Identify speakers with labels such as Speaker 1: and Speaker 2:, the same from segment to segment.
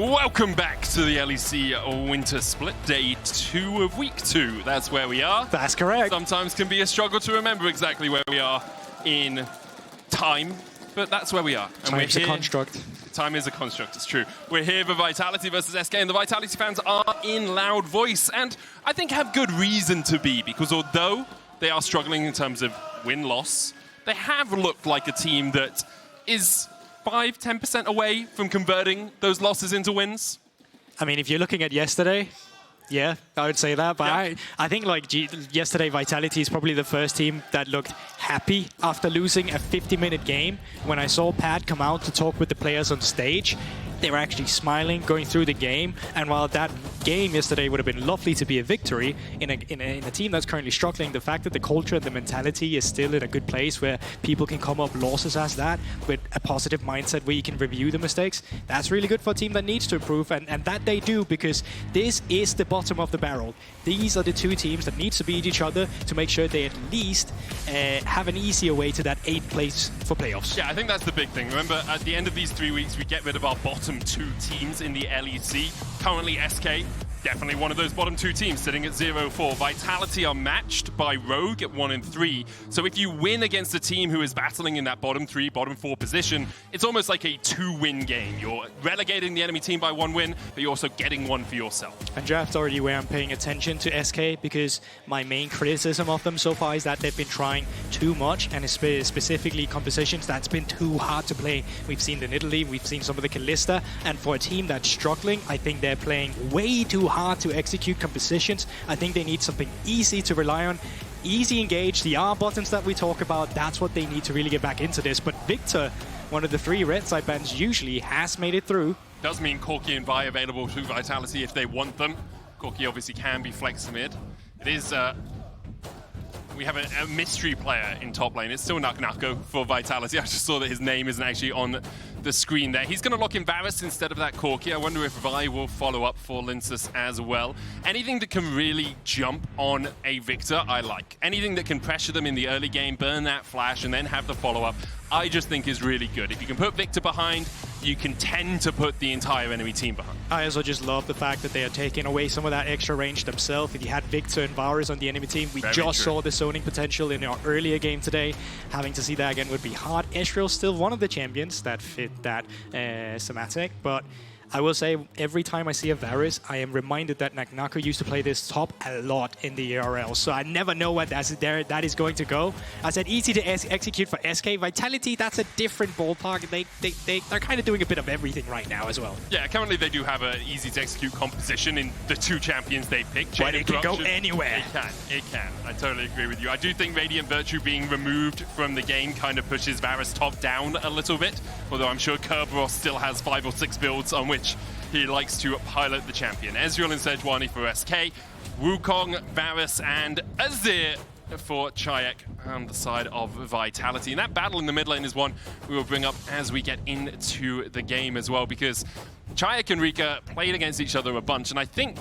Speaker 1: Welcome back to the LEC Winter Split, day 2 of week 2. That's where we are.
Speaker 2: That's correct.
Speaker 1: Sometimes can be a struggle to remember exactly where we are in time, but that's where we are. And
Speaker 2: Time's a construct.
Speaker 1: Time is a construct, it's true. We're here for Vitality versus SK, and the Vitality fans are in loud voice, and I think have good reason to be, because although they are struggling in terms of win-loss, they have looked like a team that is 5–10% away from converting those losses into wins.
Speaker 2: I mean, if you're looking at yesterday, yeah, I would say that. But
Speaker 1: Yeah.
Speaker 2: I think like yesterday, Vitality is probably the first team that looked happy after losing a 50-minute game. When I saw Pat come out to talk with the players on stage, they were actually smiling, going through the game. And while that game yesterday would have been lovely to be a victory, in a team that's currently struggling, the fact that the culture and the mentality is still in a good place where people can come up losses as that with a positive mindset where you can review the mistakes, that's really good for a team that needs to improve. And that they do, because this is the bottom of the barrel. These are the two teams that need to beat each other to make sure they at least have an easier way to that 8th place for playoffs.
Speaker 1: Yeah, I think that's the big thing. Remember, at the end of these 3 weeks, we get rid of our bottom 2 teams in the LEC. Currently, SK, definitely one of those bottom 2 teams, sitting at 0-4. Vitality are matched by Rogue at 1-3. So if you win against a team who is battling in that bottom 3, bottom 4 position, it's almost like a 2-win game. You're relegating the enemy team by 1 win, but you're also getting 1 for yourself.
Speaker 2: And draft's already where I'm paying attention to SK, because my main criticism of them so far is that they've been trying too much, and specifically compositions that's been too hard to play. We've seen in Italy, we've seen some of the Kalista, and for a team that's struggling, I think they're playing way too hard to execute compositions. I think they need something easy to rely on. Easy engage, the R buttons that we talk about, that's what they need to really get back into this. But Viktor, one of the 3 red side bans, usually has made it through.
Speaker 1: Does mean Corki and Vi available to Vitality if they want them. Corki obviously can be flex mid. It is, we have a mystery player in top lane. It's still Nako for Vitality. I just saw that his name isn't actually on the screen there. He's going to lock in Varus instead of that Corki. I wonder if Vi will follow up for Lyncas as well. Anything that can really jump on a Viktor, I like. Anything that can pressure them in the early game, burn that flash, and then have the follow-up, I just think is really good. If you can put Viktor behind, you can tend to put the entire enemy team behind.
Speaker 2: I also just love the fact that they are taking away some of that extra range themselves. If you had Viktor and Varus on the enemy team, we saw the zoning potential in our earlier game today. Having to see that again would be hard. Ezreal's still one of the champions that fit that thematic, but I will say, every time I see a Varus, I am reminded that Nako used to play this top a lot in the ERL, so I never know what that is going to go. I said easy to execute for SK. Vitality, that's a different ballpark. They're kind of doing a bit of everything right now as well.
Speaker 1: Yeah, currently they do have an easy to execute composition in the 2 champions they picked.
Speaker 2: But it can go anywhere.
Speaker 1: It can. I totally agree with you. I do think Radiant Virtue being removed from the game kind of pushes Varus top down a little bit, although I'm sure Kerberos still has 5 or 6 builds on which he likes to pilot the champion. Ezreal and Sejuani for SK, Wukong, Varus, and Azir for Czajek on the side of Vitality. And that battle in the mid lane is one we will bring up as we get into the game as well, because Czajek and Rika played against each other a bunch, and I think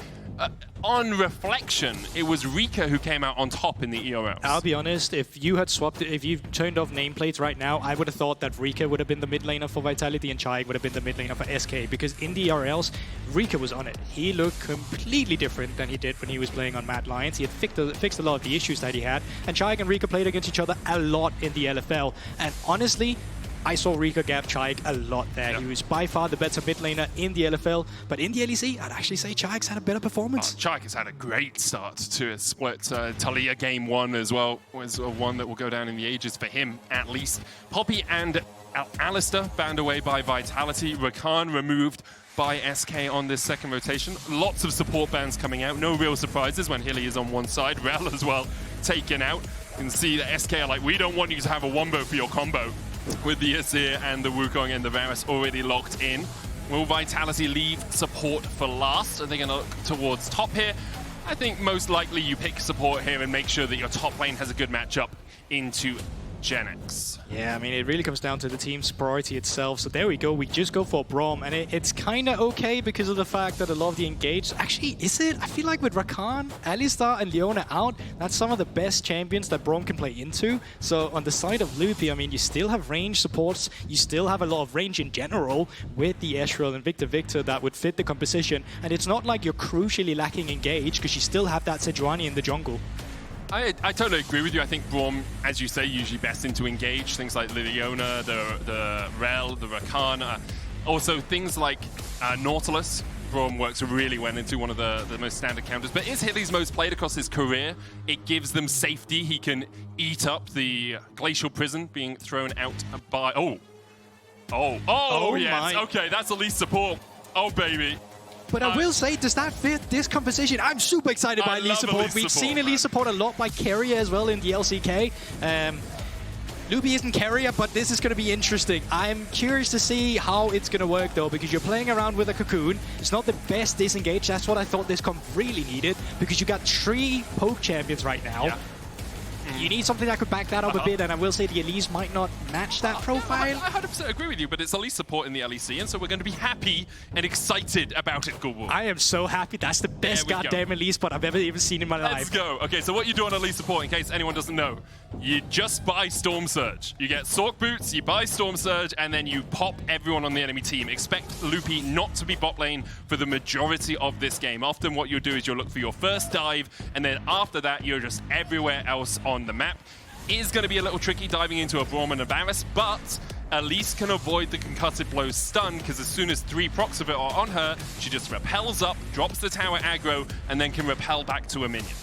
Speaker 1: on reflection, it was Rika who came out on top in the ERLs.
Speaker 2: I'll be honest, if you had swapped, if you turned off nameplates right now, I would have thought that Rika would have been the mid laner for Vitality and Czajek would have been the mid laner for SK, because in the ERLs, Rika was on it. He looked completely different than he did when he was playing on Mad Lions. He had fixed a lot of the issues that he had, and Czajek and Rika played against each other a lot in the LFL, and honestly, I saw Rika gap Czajek a lot there. He was by far the better mid laner in the LFL, but in the LEC, I'd actually say Czajek's had a better performance.
Speaker 1: Czajek has had a great start to a split. Talia game 1 as well was one that will go down in the ages for him, at least. Poppy and Alistair banned away by Vitality. Rakan removed by SK on this second rotation. Lots of support bans coming out. No real surprises when Hilly is on one side. Rahel as well taken out. You can see that SK are like, we don't want you to have a wombo for your combo, with the Azir and the Wukong and the Varus already locked in. Will Vitality leave support for last? Are they going to look towards top here? I think most likely you pick support here and make sure that your top lane has a good matchup into Genex.
Speaker 2: Yeah, I mean, it really comes down to the team's priority itself. So there we go. We just go for Braum, and it's kind of okay because of the fact that a lot of the engaged... Actually, is it? I feel like with Rakan, Alistar, and Leona out, that's some of the best champions that Braum can play into. So on the side of Loopy, I mean, you still have range supports. You still have a lot of range in general with the Ezreal and Viktor that would fit the composition. And it's not like you're crucially lacking engage because you still have that Sejuani in the jungle.
Speaker 1: I totally agree with you. I think Braum, as you say, usually best into engage. Things like Leona, the Rahel, the Rakan. Also, things like Nautilus. Braum works really well into one of the most standard counters. But is Hilly's most played across his career. It gives them safety. He can eat up the Glacial Prison being thrown out by... Oh, yes.
Speaker 2: My.
Speaker 1: Okay, that's Elise support. Oh, baby.
Speaker 2: But I will say, does that fit this composition? I'm super excited by Elise support. We've seen Elise support a lot by carrier as well in the LCK. Loopy isn't carrier, but this is going to be interesting. I'm curious to see how it's going to work, though, because you're playing around with a Cocoon. It's not the best disengage. That's what I thought this comp really needed, because you got 3 poke champions right now. Yeah. You need something that could back that up a bit, and I will say the Elise might not match that profile.
Speaker 1: I 100% agree with you, but it's Elise support in the LEC, and so we're going to be happy and excited about it, Guldborg.
Speaker 2: I am so happy. That's the best goddamn Elise spot I've ever even seen in my life.
Speaker 1: Let's go. Okay, so what you do on Elise support, in case anyone doesn't know, you just buy Storm Surge. You get Sork Boots, you buy Storm Surge, and then you pop everyone on the enemy team. Expect Loopy not to be bot lane for the majority of this game. Often what you'll do is you'll look for your first dive, and then after that, you're just everywhere else on the map. It is going to be a little tricky diving into a Braum and a Varus, but Elise can avoid the concussive blows stun, because as soon as 3 procs of it are on her, she just repels up, drops the tower aggro, and then can repel back to a minion.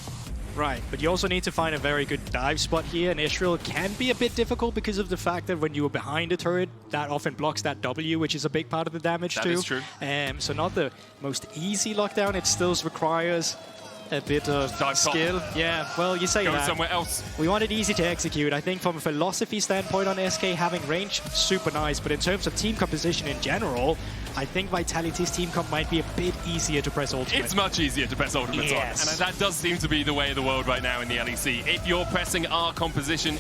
Speaker 2: Right, but you also need to find a very good dive spot here, and Ezreal can be a bit difficult because of the fact that when you are behind a turret, that often blocks that W, which is a big part of the damage too.
Speaker 1: That is true.
Speaker 2: So not the most easy lockdown, it still requires a bit of skill. Yeah, well, you say
Speaker 1: Go
Speaker 2: that.
Speaker 1: somewhere else.
Speaker 2: We want it easy to execute. I think from a philosophy standpoint on SK, having range, super nice. But in terms of team composition in general, I think Vitality's team comp might be a bit easier to press ultimate.
Speaker 1: It's much easier to press ultimate on. And that does seem to be the way of the world right now in the LEC. If you're pressing our composition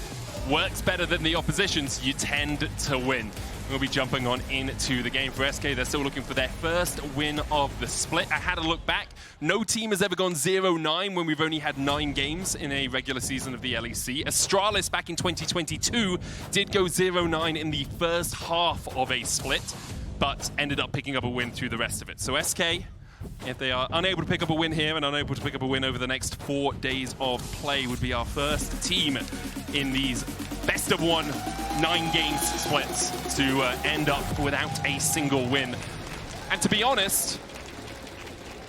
Speaker 1: works better than the opposition's, you tend to win. We'll be jumping on into the game for SK. They're still looking for their first win of the split. I had a look back. No team has ever gone 0-9 when we've only had 9 games in a regular season of the LEC. Astralis back in 2022 did go 0-9 in the first half of a split, but ended up picking up a win through the rest of it. So SK, if they are unable to pick up a win here and unable to pick up a win over the next 4 days of play, would be our first team in these best of 1 9-game splits to end up without a single win. And to be honest,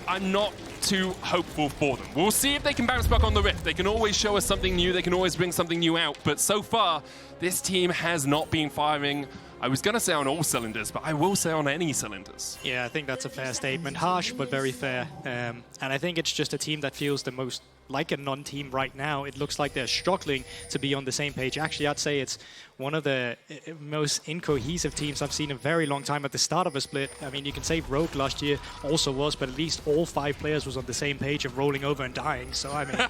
Speaker 1: I'm not too hopeful for them. We'll see if they can bounce back on the Rift. They can always show us something new. They can always bring something new out. But so far, this team has not been firing, I was going to say on all cylinders, but I will say on any cylinders.
Speaker 2: Yeah, I think that's a fair statement. Harsh, but very fair. And I think it's just a team that feels the most like a non-team right now. It looks like they're struggling to be on the same page. Actually, I'd say it's one of the most incohesive teams I've seen in a very long time at the start of a split. I mean, you can say Rogue last year also was, but at least all 5 players was on the same page of rolling over and dying. So, I mean...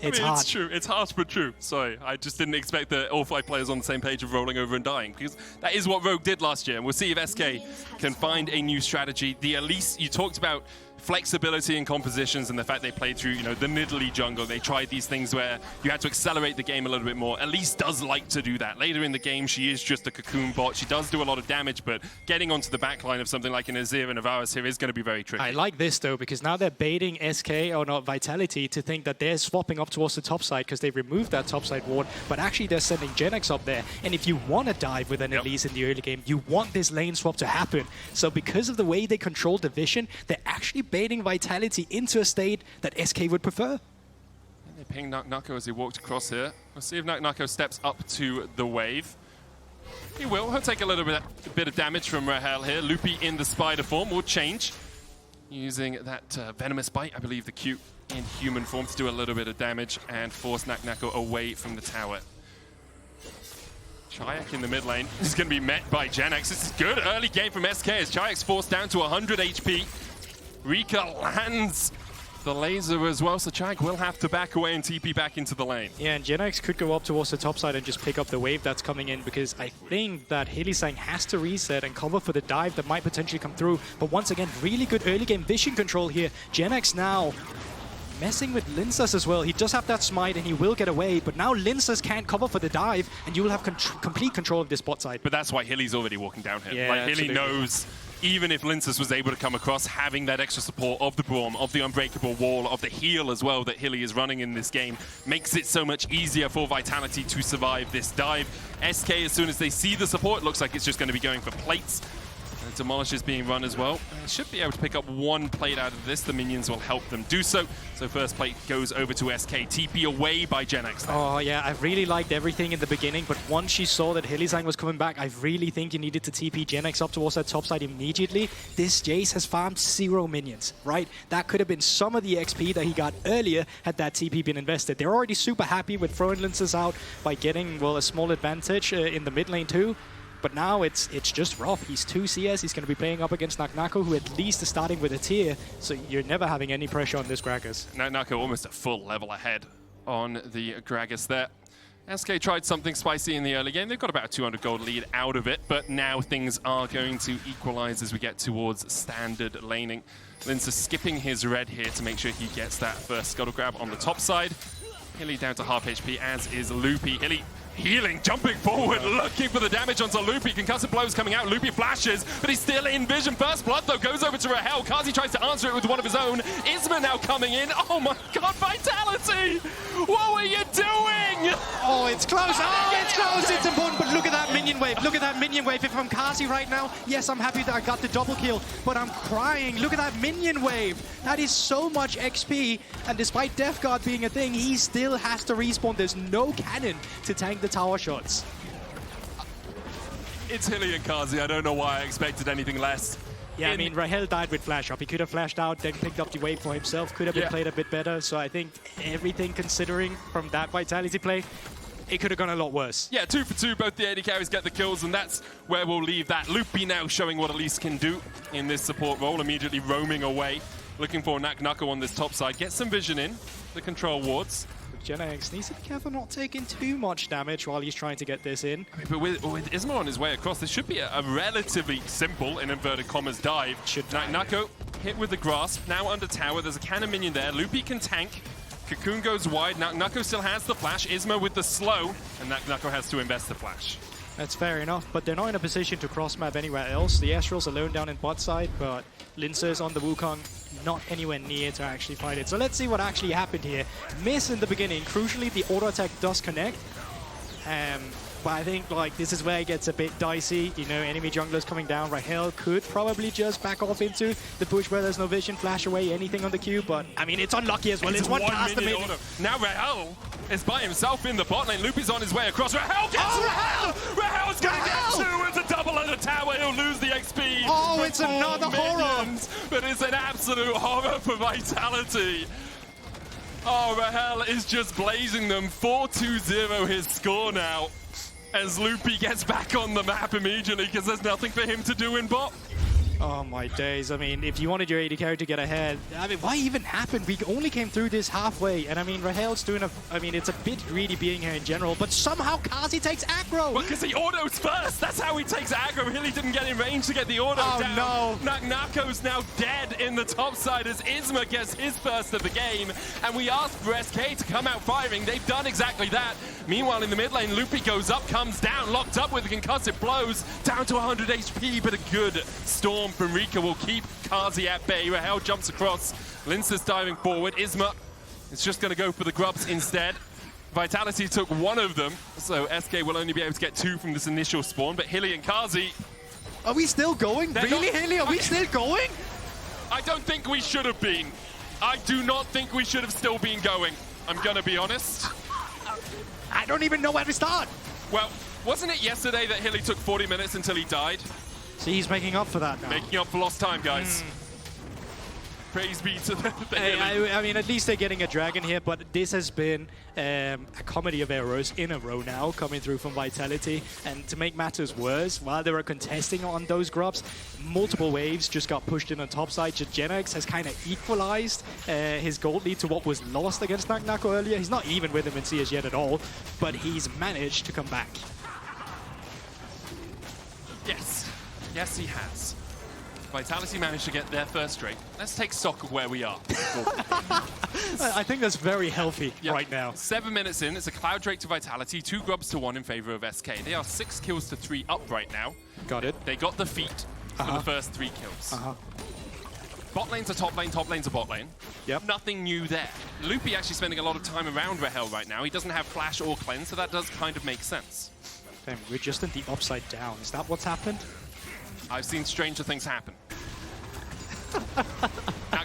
Speaker 1: It's true. It's harsh, but true. Sorry, I just didn't expect that all 5 players on the same page of rolling over and dying, because that is what Rogue did last year. And we'll see if SK can find a new strategy. The Elise, you talked about flexibility in compositions and the fact they played through, the middly jungle. They tried these things where you had to accelerate the game a little bit more. Elise does like to do that. Later in the game, she is just a cocoon bot. She does do a lot of damage, but getting onto the backline of something like an Azir and a Varus here is going to be very tricky.
Speaker 2: I like this, though, because now they're baiting SK, or not Vitality, to think that they're swapping up towards the top side because they removed that top side ward, but actually they're sending Genex up there. And if you want to dive with an Elise in the early game, you want this lane swap to happen. So because of the way they control the vision, they're actually baiting Vitality into a state that SK would prefer.
Speaker 1: And they ping Nako as he walked across here. We'll see if Nako steps up to the wave. He will. He'll take a little bit of damage from Rahel here. Loopy in the spider form will change. Using that venomous bite, I believe the Q in human form, to do a little bit of damage and force Nako away from the tower. Czajek in the mid lane is going to be met by Genex. This is good early game from SK as Czajek's forced down to 100 HP. Rika lands the laser as well, so Czajek will have to back away and TP back into the lane.
Speaker 2: Yeah, and Genex could go up towards the top side and just pick up the wave that's coming in, because I think that Hylissang has to reset and cover for the dive that might potentially come through. But once again, really good early game vision control here. Genex now messing with Lyncas as well. He does have that smite and he will get away, but now Lyncas can't cover for the dive and you will have complete control of this bot side.
Speaker 1: But that's why Hilly's already walking down here.
Speaker 2: Yeah,
Speaker 1: like, Hilly knows, even if Lyncas was able to come across, having that extra support of the Braum, of the Unbreakable Wall, of the heal as well that Hilly is running in this game, makes it so much easier for Vitality to survive this dive. SK, as soon as they see the support, looks like it's just going to be going for plates. Demolish is being run as well. Should be able to pick up one plate out of this. The minions will help them do so. So first plate goes over to SK. TP away by Genex.
Speaker 2: Oh yeah, I really liked everything in the beginning, but once she saw that Hylissang was coming back, I really think you needed to TP Genex up towards that top side immediately. This Jayce has farmed 0 minions, right? That could have been some of the XP that he got earlier had that TP been invested. They're already super happy with throwing Lyncas out by getting, well, a small advantage in the mid lane too. But now it's just rough. He's 2 CS. He's going to be playing up against Nako, who at least is starting with a tier. So you're never having any pressure on this Gragas.
Speaker 1: Nako almost a full level ahead on the Gragas there. SK tried something spicy in the early game. They've got about a 200 gold lead out of it, but now things are going to equalize as we get towards standard laning. Lyncas skipping his red here to make sure he gets that first scuttle grab on the top side. Hilly down to half HP, as is Loopy. Hilly healing, jumping forward, looking for the damage onto Loopy. Concussive blows coming out. Loopy flashes, but he's still in vision. First blood, though, goes over to Rahel. Carzzy tries to answer it with one of his own. Isma now coming in. Oh my god, Vitality! What were you doing?
Speaker 2: Oh, it's close. Oh, it's close. It's important, but look at that minion wave. Look at that minion wave. If I'm Carzzy right now, yes, I'm happy that I got the double kill, but I'm crying. Look at that minion wave. That is so much XP, and despite Death Guard being a thing, he still has to respawn. There's no cannon to tank the tower shots.
Speaker 1: It's Hilly and Carzzy. I don't know why I expected anything less.
Speaker 2: Yeah, I mean, Rahel died with flash up. He could have flashed out, then picked up the wave for himself. Could have been played a bit better. So I think everything considering from that Vitality play, it could have gone a lot worse. Yeah,
Speaker 1: 2 for 2. Both the AD carries get the kills, and that's where we'll leave that. Loopy now showing what Elise can do in this support role, immediately roaming away, looking for Nako on this top side. Get some vision in the control wards.
Speaker 2: Genex needs to be careful not taking too much damage while he's trying to get this in.
Speaker 1: I mean, but with Isma on his way across, this should be a relatively simple, in inverted commas, dive. Nako hit with the grasp, now under tower. There's a cannon minion there. Loopy can tank. Cocoon goes wide. Nako still has the flash. Isma with the slow, and Nako has to invest the flash.
Speaker 2: That's fair enough, but they're not in a position to cross-map anywhere else. The Ezreal's alone down in bot side, but Lyncas on the Wukong, not anywhere near to actually fight it. So let's see what actually happened here. Miss in the beginning. Crucially, the auto attack does connect. But I think like this is where it gets a bit dicey. You know, enemy junglers coming down. Rahel could probably just back off into the bush where there's no vision, flash away anything on the queue. But I mean, it's unlucky as well. It's one past the mid.
Speaker 1: Now Rahel is by himself in the bot lane. Loopy's on his way across. Rahel gets Rahel! Rahel's going to get 2. It's a double on the tower. He'll lose the XP.
Speaker 2: Oh, it's another horror.
Speaker 1: But it's an absolute horror for Vitality. Oh, Rahel is just blazing them. 4-2-0 his score now, as Loopy gets back on the map immediately because there's nothing for him to do in bot.
Speaker 2: Oh my days, I mean, if you wanted your AD carry to get ahead, I mean, why even happen? We only came through this halfway, and I mean, Rahel's doing I mean, it's a bit greedy being here in general, but somehow Carzzy takes aggro!
Speaker 1: Well, because he autos first! That's how he takes aggro! Hilly didn't get in range to get the auto down.
Speaker 2: Oh no!
Speaker 1: Nako's now dead in the top side as Isma gets his first of the game, and we asked for SK to come out firing. They've done exactly that. Meanwhile, in the mid lane, Loopy goes up, comes down, locked up with the concussive blows, down to 100 HP, but a good storm from Rika will keep Carzzy at bay. Rahel jumps across. Lyncas diving forward. Isma is just going to go for the grubs instead. Vitality took 1 of them, so SK will only be able to get 2 from this initial spawn, but Hilly and Carzzy...
Speaker 2: Are we still going? Really, Hilly? Are we still going?
Speaker 1: I don't think we should have been. I do not think we should have still been going. I'm going to be honest.
Speaker 2: I don't even know where to start.
Speaker 1: Well, wasn't it yesterday that Hilly took 40 minutes until he died?
Speaker 2: So he's making up for that now.
Speaker 1: Making up for lost time, guys. Praise be to the
Speaker 2: I mean, at least they're getting a dragon here, but this has been a comedy of errors in a row now coming through from Vitality. And to make matters worse, while they were contesting on those grubs, multiple waves just got pushed in on top side. Genix has kind of equalized his gold lead to what was lost against Nako earlier. He's not even with him in CS yet at all, but he's managed to come back.
Speaker 1: Yes. Yes, he has. Vitality managed to get their first straight. Let's take stock of where we are.
Speaker 2: I think that's very healthy right now.
Speaker 1: 7 minutes in, it's a Cloud Drake to Vitality, 2 grubs to 1 in favor of SK. They are 6 kills to 3 up right now.
Speaker 2: Got it.
Speaker 1: They got the feat for the first 3 kills. Bot lane's a top lane's a bot lane.
Speaker 2: Yep.
Speaker 1: Nothing new there. Loopy actually spending a lot of time around Rahel right now. He doesn't have flash or cleanse, so that does kind of make sense.
Speaker 2: Damn, we're just in the upside down. Is that what's happened?
Speaker 1: I've seen stranger things happen.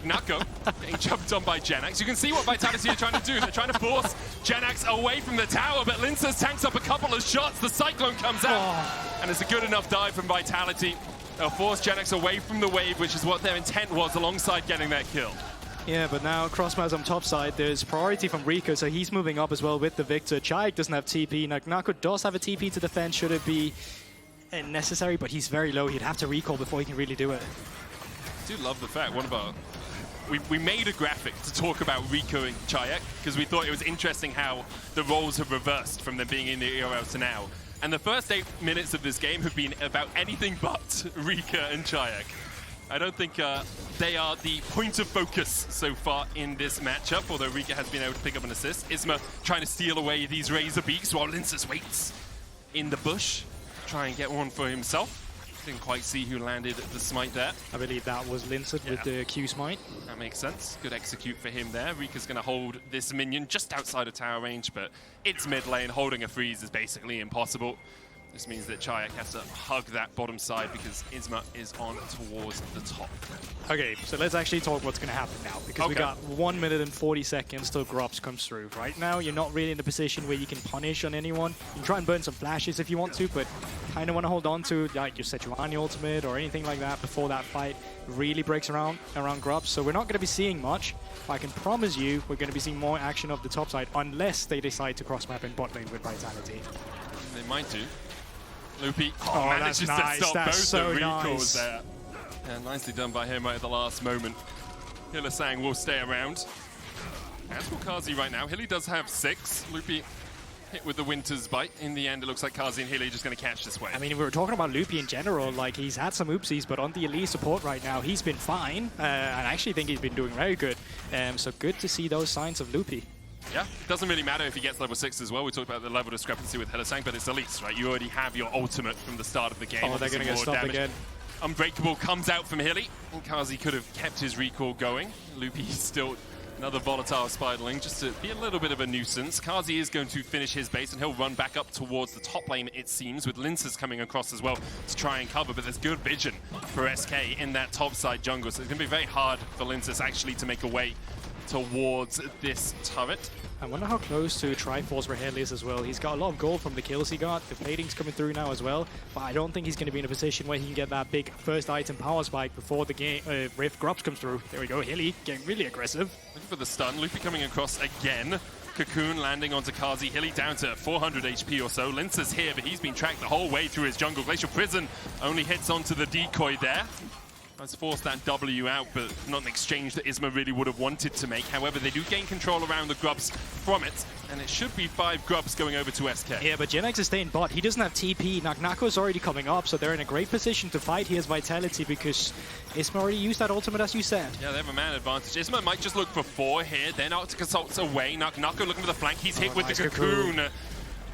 Speaker 1: Nako getting jumped on by Genax. You can see what Vitality are trying to do. They're trying to force Genax away from the tower, but Lyncas tanks up a couple of shots. The Cyclone comes out, and it's a good enough dive from Vitality. They'll force Genax away from the wave, which is what their intent was alongside getting that kill.
Speaker 2: Yeah, but now Crossmaz on top side, there's priority from Rico, so he's moving up as well with the Viktor. Czajek doesn't have TP. Nako does have a TP to defend, should it be necessary, but he's very low. He'd have to recall before he can really do it.
Speaker 1: I do love the fact, we made a graphic to talk about Rico and Czajek, because we thought it was interesting how the roles have reversed from them being in the ERL to now. And the first 8 minutes of this game have been about anything but Rika and Czajek. I don't think they are the point of focus so far in this matchup, although Rika has been able to pick up an assist. Isma trying to steal away these Razor Beaks while Lyncas waits in the bush to try and get one for himself. Didn't quite see who landed the smite there.
Speaker 2: I believe that was Lyncas with the Q smite.
Speaker 1: That makes sense. Good execute for him there. Rika's going to hold this minion just outside of tower range, but it's mid lane. Holding a freeze is basically impossible. This means that Czajek has to hug that bottom side because Isma is on towards the top.
Speaker 2: Okay, so let's actually talk what's going to happen now, because we got 1 minute and 40 seconds till Grubs comes through. Right now, you're not really in a position where you can punish on anyone. You can try and burn some flashes if you want to, but kind of want to hold on to like your Sejuani ultimate or anything like that before that fight really breaks around Grubs. So we're not going to be seeing much. I can promise you we're going to be seeing more action of the top side unless they decide to cross-map in bot lane with Vitality.
Speaker 1: They might do. Loopy
Speaker 2: that's
Speaker 1: manages
Speaker 2: nice.
Speaker 1: to stop
Speaker 2: That's
Speaker 1: both
Speaker 2: so
Speaker 1: the recalls
Speaker 2: nice.
Speaker 1: there. And nicely done by him right at the last moment. Hylissang will stay around. As for Carzzy right now, Hilly does have 6. Loopy hit with the Winter's Bite. In the end, it looks like Carzzy and Hilly are just going to catch this wave.
Speaker 2: I mean, we were talking about Loopy in general. Like, he's had some oopsies, but on the Elise support right now, he's been fine. And I actually think he's been doing very good. So good to see those signs of Loopy.
Speaker 1: Yeah, it doesn't really matter if he gets level 6 as well. We talked about the level discrepancy with Hylissang, but it's Elise, right? You already have your ultimate from the start of the game.
Speaker 2: Oh, they're going to get stopped again.
Speaker 1: Unbreakable comes out from Hilly. And Carzzy could have kept his recall going. Loopy still another volatile Spiderling, just to be a little bit of a nuisance. Carzzy is going to finish his base, and he'll run back up towards the top lane, it seems, with Lyncas coming across as well to try and cover. But there's good vision for SK in that top side jungle, so it's going to be very hard for Lyncas actually to make a way towards this turret.
Speaker 2: I wonder how close to Triforce Rahel is as well. He's got a lot of gold from the kills he got. The plating's coming through now as well. But I don't think he's going to be in a position where he can get that big first item power spike before the game Rift Grubs comes through. There we go. Hilly getting really aggressive.
Speaker 1: Looking for the stun. Loopy coming across again. Cocoon landing onto Carzzy. Hilly down to 400 HP or so. Lyncas here, but he's been tracked the whole way through his jungle. Glacial Prison only hits onto the decoy there. Let's force that W out, but not an exchange that Isma really would have wanted to make. However, they do gain control around the Grubs from it, and it should be 5 Grubs going over to SK.
Speaker 2: Yeah, but Genax is staying bot. He doesn't have TP. Nako's already coming up, so they're in a great position to fight here's Vitality because Isma already used that ultimate, as you said.
Speaker 1: Yeah, they have a man advantage. Isma might just look for 4 here. They're not to consult away. Nako looking for the flank. He's hit with the Cocoon.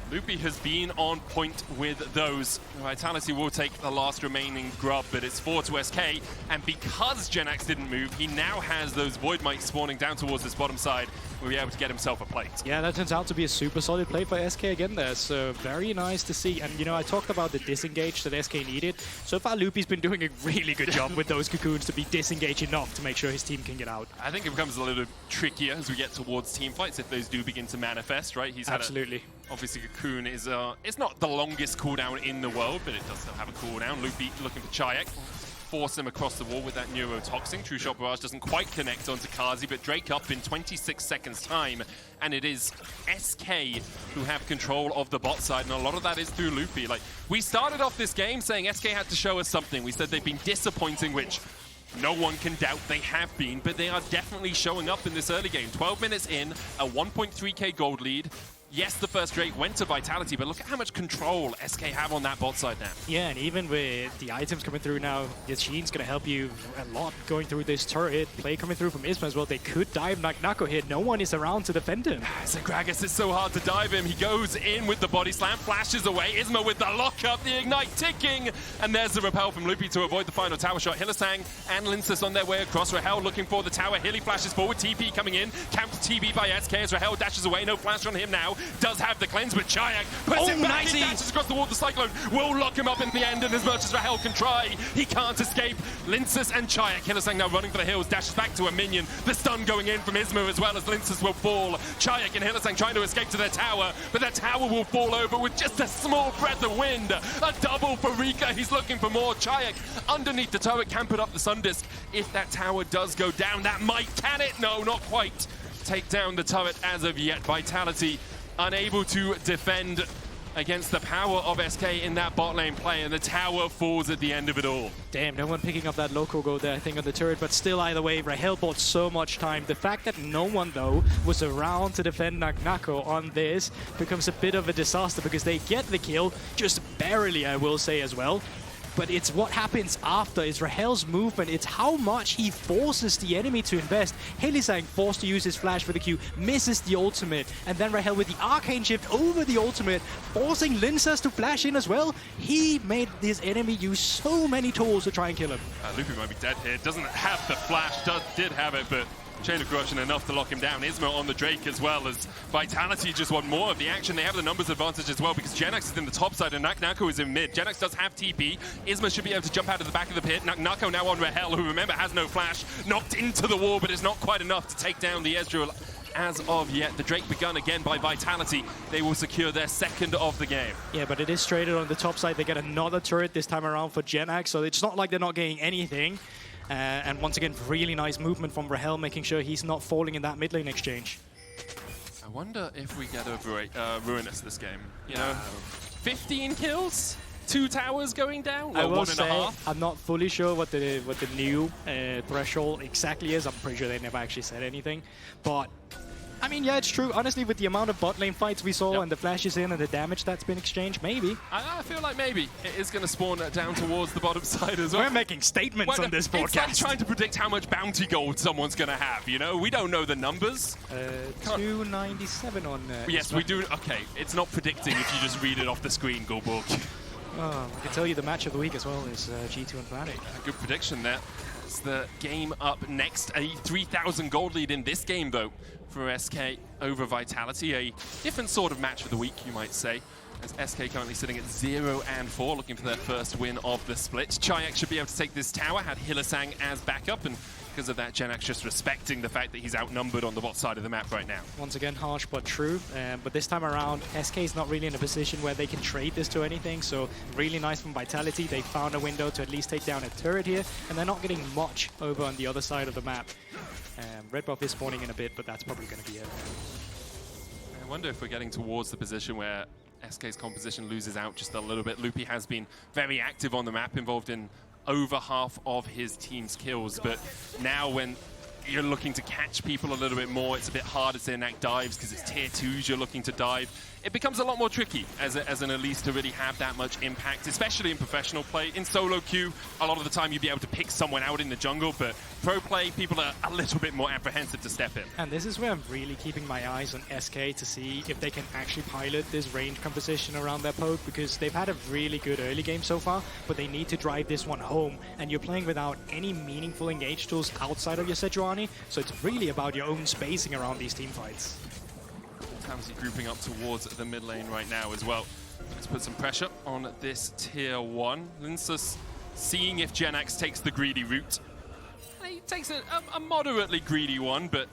Speaker 1: Loopy has been on point with those. Vitality will take the last remaining grub, but it's 4 to SK. And because Genax didn't move, he now has those Void Mites spawning down towards this bottom side. Will be able to get himself a plate.
Speaker 2: Yeah, that turns out to be a super solid play for SK again there. So very nice to see. And, you know, I talked about the disengage that SK needed. So far, Loopy's been doing a really good job with those Cocoons to be disengaged enough to make sure his team can get out.
Speaker 1: I think it becomes a little trickier as we get towards team fights if those do begin to manifest, right? He's had obviously, Cocoon is it's not the longest cooldown in the world, but it does still have a cooldown. Loopy looking for Czajek. force him across the wall with that neurotoxin. True Shot Barrage doesn't quite connect onto Carzzy, but Drake up in 26 seconds time, and it is SK who have control of the bot side, and a lot of that is through Loopy. Like, we started off this game saying SK had to show us something. We said they've been disappointing, which no one can doubt they have been, but they are definitely showing up in this early game. 12 minutes in, a 1.3k gold lead. Yes, the first Drake went to Vitality, but look at how much control SK have on that bot side now. Yeah, and even with the items coming through now, Yashin's going to help you a lot going through this turret. Play coming through from Isma as well. They could dive Nako here. No one is around to defend him. So Gragas is so hard to dive him. He goes in with the body slam, flashes away. Isma with the lockup, the ignite ticking. And there's the repel from Loopy to avoid the final tower shot. Hylissang and Lyncas on their way across. Rahel looking for the tower. Hilly flashes forward. TP coming in. Counter TP by SK as Rahel dashes away. No flash on him now. Does have the cleanse, but Czajek puts him back. He dashes across the wall. The Cyclone will lock him up in the end, and as much as Rahel can try, he can't escape. Lyncas and Czajek. Hylissang now running for the hills, dashes back to a minion. The stun going in from Isma as well as Lyncas will fall. Czajek and Hylissang trying to escape to their tower, but their tower will fall over with just a small breath of wind. A double for Rika. He's looking for more. Czajek underneath the turret can put up the sun disc. If that tower does go down, that might, can it? No, not quite. Take down the turret as of yet. Vitality unable to defend against the power of SK in that bot lane play, and the tower falls at the end of it all. Damn, no one picking up that local go there, I think, on the turret, but still, either way, Rahel bought so much time. The fact that no one, though, was around to defend Nako on this becomes a bit of a disaster, because they get the kill, just barely, I will say as well. But it's what happens after, it's Rahel's movement, it's how much he forces the enemy to invest. Hylissang forced to use his flash for the Q, misses the ultimate, and then Rahel with the arcane shift over the ultimate, forcing Lyncas to flash in as well. He made this enemy use so many tools to try and kill him. Loopy might be dead here, doesn't have the flash, did have it, but Chain of Corruption enough to lock him down. Isma on the Drake as well, as Vitality just want more of the action. They have the numbers advantage as well, because Genex is in the top side and Nako is in mid. Genex does have TP. Isma should be able to jump out of the back of the pit. Nako now on Rahel, who, remember, has no flash. Knocked into the wall, but it's not quite enough to take down the Ezreal as of yet. The Drake begun again by Vitality. They will secure their second of the game. Yeah, but it is traded on the top side. They get another turret this time around for Genex, so it's not like they're not getting anything. And once again, really nice movement from Rahel, making sure he's not falling in that mid lane exchange. I wonder if we get over Ruinous this game. You know, 15 kills, 2 towers going down. Well, I will say, I'm not fully sure what the new threshold exactly is. I'm pretty sure they never actually said anything, but I mean, yeah, it's true. Honestly, with the amount of bot lane fights we saw and the flashes in and the damage that's been exchanged, maybe. I feel like maybe it is going to spawn down towards the bottom side as well. We're making statements on this broadcast. It's like trying to predict how much bounty gold someone's going to have, you know? We don't know the numbers.
Speaker 2: 297 on...
Speaker 1: yes, we do. Okay, it's not predicting if you just read it off the screen, Guldborg.
Speaker 2: Oh, I can tell you the match of the week as well is G2 and Fnatic.
Speaker 1: A good prediction there. It's the game up next. A 3,000 gold lead in this game, though, for SK over Vitality. A different sort of match of the week, you might say, as SK currently sitting at 0-4, looking for their first win of the split. Czajek should be able to take this tower, had Hylissang as backup, and because of that, Genex just respecting the fact that he's outnumbered on the bot side of the map right now. Once again, harsh but true. But this time around, SK is not really in a position where they can trade this to anything, so really nice from Vitality. They found a window to at least take down a turret here, and they're not getting much over on the other side of the map. Red buff is spawning in a bit, but that's probably going to be it. I wonder if we're getting towards the position where SK's composition loses out just a little bit. Loopy has been very active on the map, involved in over half of his team's kills, but now when you're looking to catch people a little bit more, it's a bit harder to enact dives because it's tier 2s you're looking to dive. It becomes a lot more tricky as an Elise to really have that much impact, especially in professional play. In solo queue, a lot of the time you'd be able to pick someone out in the jungle, but pro play, people are a little bit more apprehensive to step in. And this is where I'm really keeping my eyes on SK to see if they can actually pilot this range composition around their poke, because they've had a really good early game so far, but they need to drive this one home, and you're playing without any meaningful engage tools outside of your Sejuani, so it's really about your own spacing around these team fights. Carzzy grouping up towards the mid lane right now as well. Let's put some pressure on this tier 1. Lyncas seeing if Genex takes the greedy route. He takes a moderately greedy one, but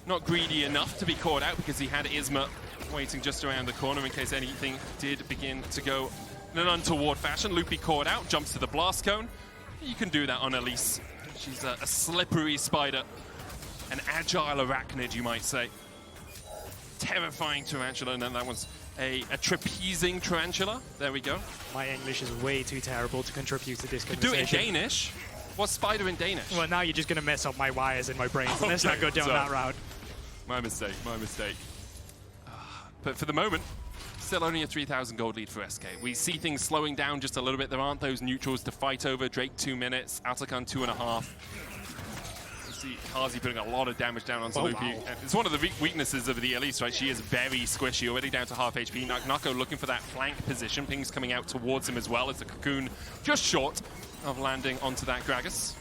Speaker 1: not greedy enough to be caught out because he had Isma waiting just around the corner in case anything did begin to go in an untoward fashion. Loopy caught out, jumps to the blast cone. You can do that on Elise. She's a slippery spider. An agile arachnid, you might say. Terrifying tarantula, and then that one's a trapezing tarantula. There we go.
Speaker 2: My English is way too terrible to contribute to this
Speaker 1: Do
Speaker 2: conversation.
Speaker 1: it in Danish. What's spider in Danish?
Speaker 2: Well, now you're just going to mess up my wires in my brain. So let's not go down that route.
Speaker 1: My mistake, my mistake. But for the moment, still only a 3,000 gold lead for SK. We see things slowing down just a little bit. There aren't those neutrals to fight over. Drake 2 minutes, Atakan 2.5. You see Carzzy putting a lot of damage down onto Loopy.
Speaker 2: Wow.
Speaker 1: It's one of the weaknesses of the Elise, right? She is very squishy, already down to half HP. Nako looking for that flank position. Ping's coming out towards him as well as the cocoon just short of landing onto that Gragas.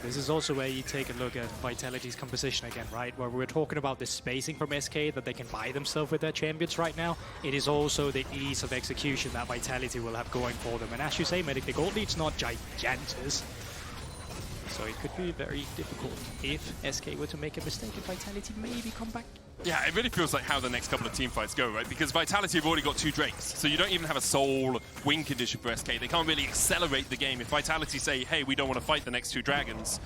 Speaker 2: This is also where you take a look at Vitality's composition again, right? Where we're talking about the spacing from SK that they can buy themselves with their champions right now. It is also the ease of execution that Vitality will have going for them. And as you say, Medic, the gold lead's not gigantus. So it could be very difficult if SK were to make a mistake and Vitality maybe come back.
Speaker 1: Yeah, it really feels like how the next couple of team fights go, right? Because Vitality have already got 2 Drakes, so you don't even have a soul win condition for SK. They can't really accelerate the game. If Vitality say, hey, we don't want to fight the next 2 dragons,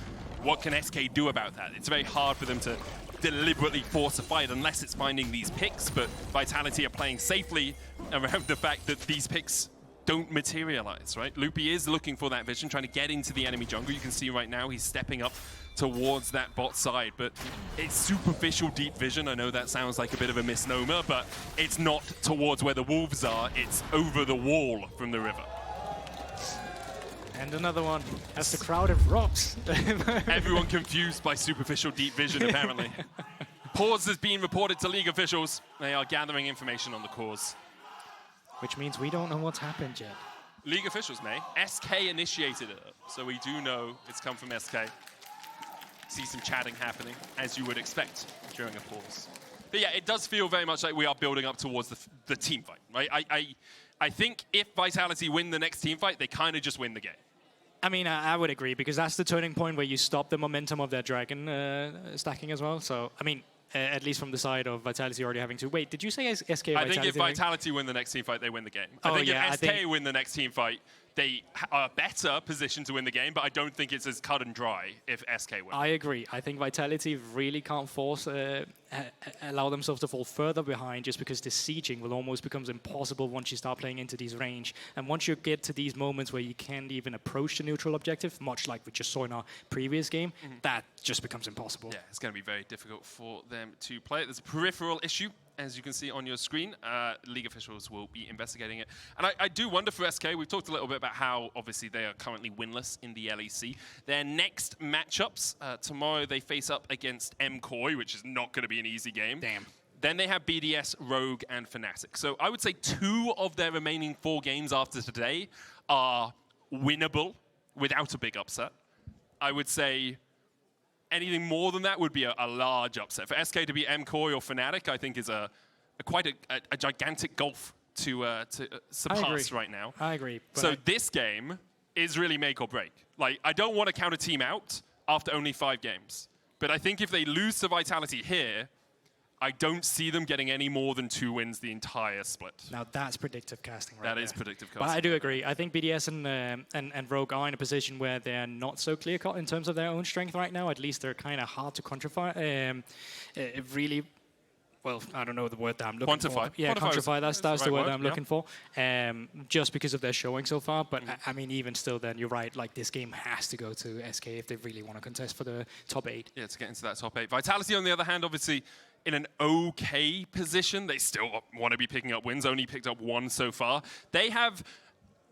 Speaker 1: what can SK do about that? It's very hard for them to deliberately force a fight unless it's finding these picks, but Vitality are playing safely around the fact that these picks don't materialize, right? Loopy is looking for that vision, trying to get into the enemy jungle. You can see right now he's stepping up towards that bot side, but it's superficial deep vision. I know that sounds like a bit of a misnomer, but it's not towards where the wolves are, it's over the wall from the river.
Speaker 2: And another one as the crowd erupts.
Speaker 1: Everyone confused by superficial deep vision, apparently. Pause has been reported to League officials. They are gathering information on the cause.
Speaker 2: Which means we don't know what's happened yet.
Speaker 1: League officials may. SK initiated it, so we do know it's come from SK. See some chatting happening, as you would expect during a pause. But yeah, it does feel very much like we are building up towards the team fight, right? I think if Vitality win the next team fight, they kind of just win the game.
Speaker 2: I mean, I would agree, because that's the turning point where you stop the momentum of their dragon stacking as well. So, I mean, at least from the side of Vitality already having to... Wait, did you say SK Vitality?
Speaker 1: I think if Vitality win the next team fight, they win the game. I think if SK win the next team fight, they are better positioned to win the game, but I don't think it's as cut and dry if SK win.
Speaker 2: I agree. I think Vitality really can't force, allow themselves to fall further behind, just because the sieging will almost become impossible once you start playing into these range. And once you get to these moments where you can't even approach the neutral objective, much like we just saw in our previous game, that just becomes impossible.
Speaker 1: Yeah, it's going to be very difficult for them to play it. There's a peripheral issue, as you can see on your screen. League officials will be investigating it. And I do wonder for SK, we've talked a little bit about how obviously they are currently winless in the LEC. Their next matchups, tomorrow they face up against MKOI, which is not going to be an easy game.
Speaker 2: Damn.
Speaker 1: Then they have BDS, Rogue, and Fnatic. So I would say 2 of their remaining 4 games after today are winnable without a big upset. I would say anything more than that would be a large upset. For SK to be MKOI or Fnatic, I think is quite a gigantic gulf to surpass right now.
Speaker 2: I agree.
Speaker 1: So this game is really make or break. Like, I don't want to count a team out after only 5 games. But I think if they lose to Vitality here, I don't see them getting any more than 2 wins the entire split.
Speaker 2: Now that's predictive casting right
Speaker 1: That
Speaker 2: there.
Speaker 1: is predictive casting.
Speaker 2: But I do agree. I think BDS and Rogue are in a position where they're not so clear-cut in terms of their own strength right now. At least they're kind of hard to quantify. Really, well, I don't know the word that I'm looking for. Yeah, quantify. That's the word I'm looking for. Just because of their showing so far. But I mean, even still, then you're right. Like, this game has to go to SK if they really want to contest for the top 8.
Speaker 1: Yeah, to get into that top 8. Vitality, on the other hand, obviously in an okay position. They still want to be picking up wins. Only picked up 1 so far. They have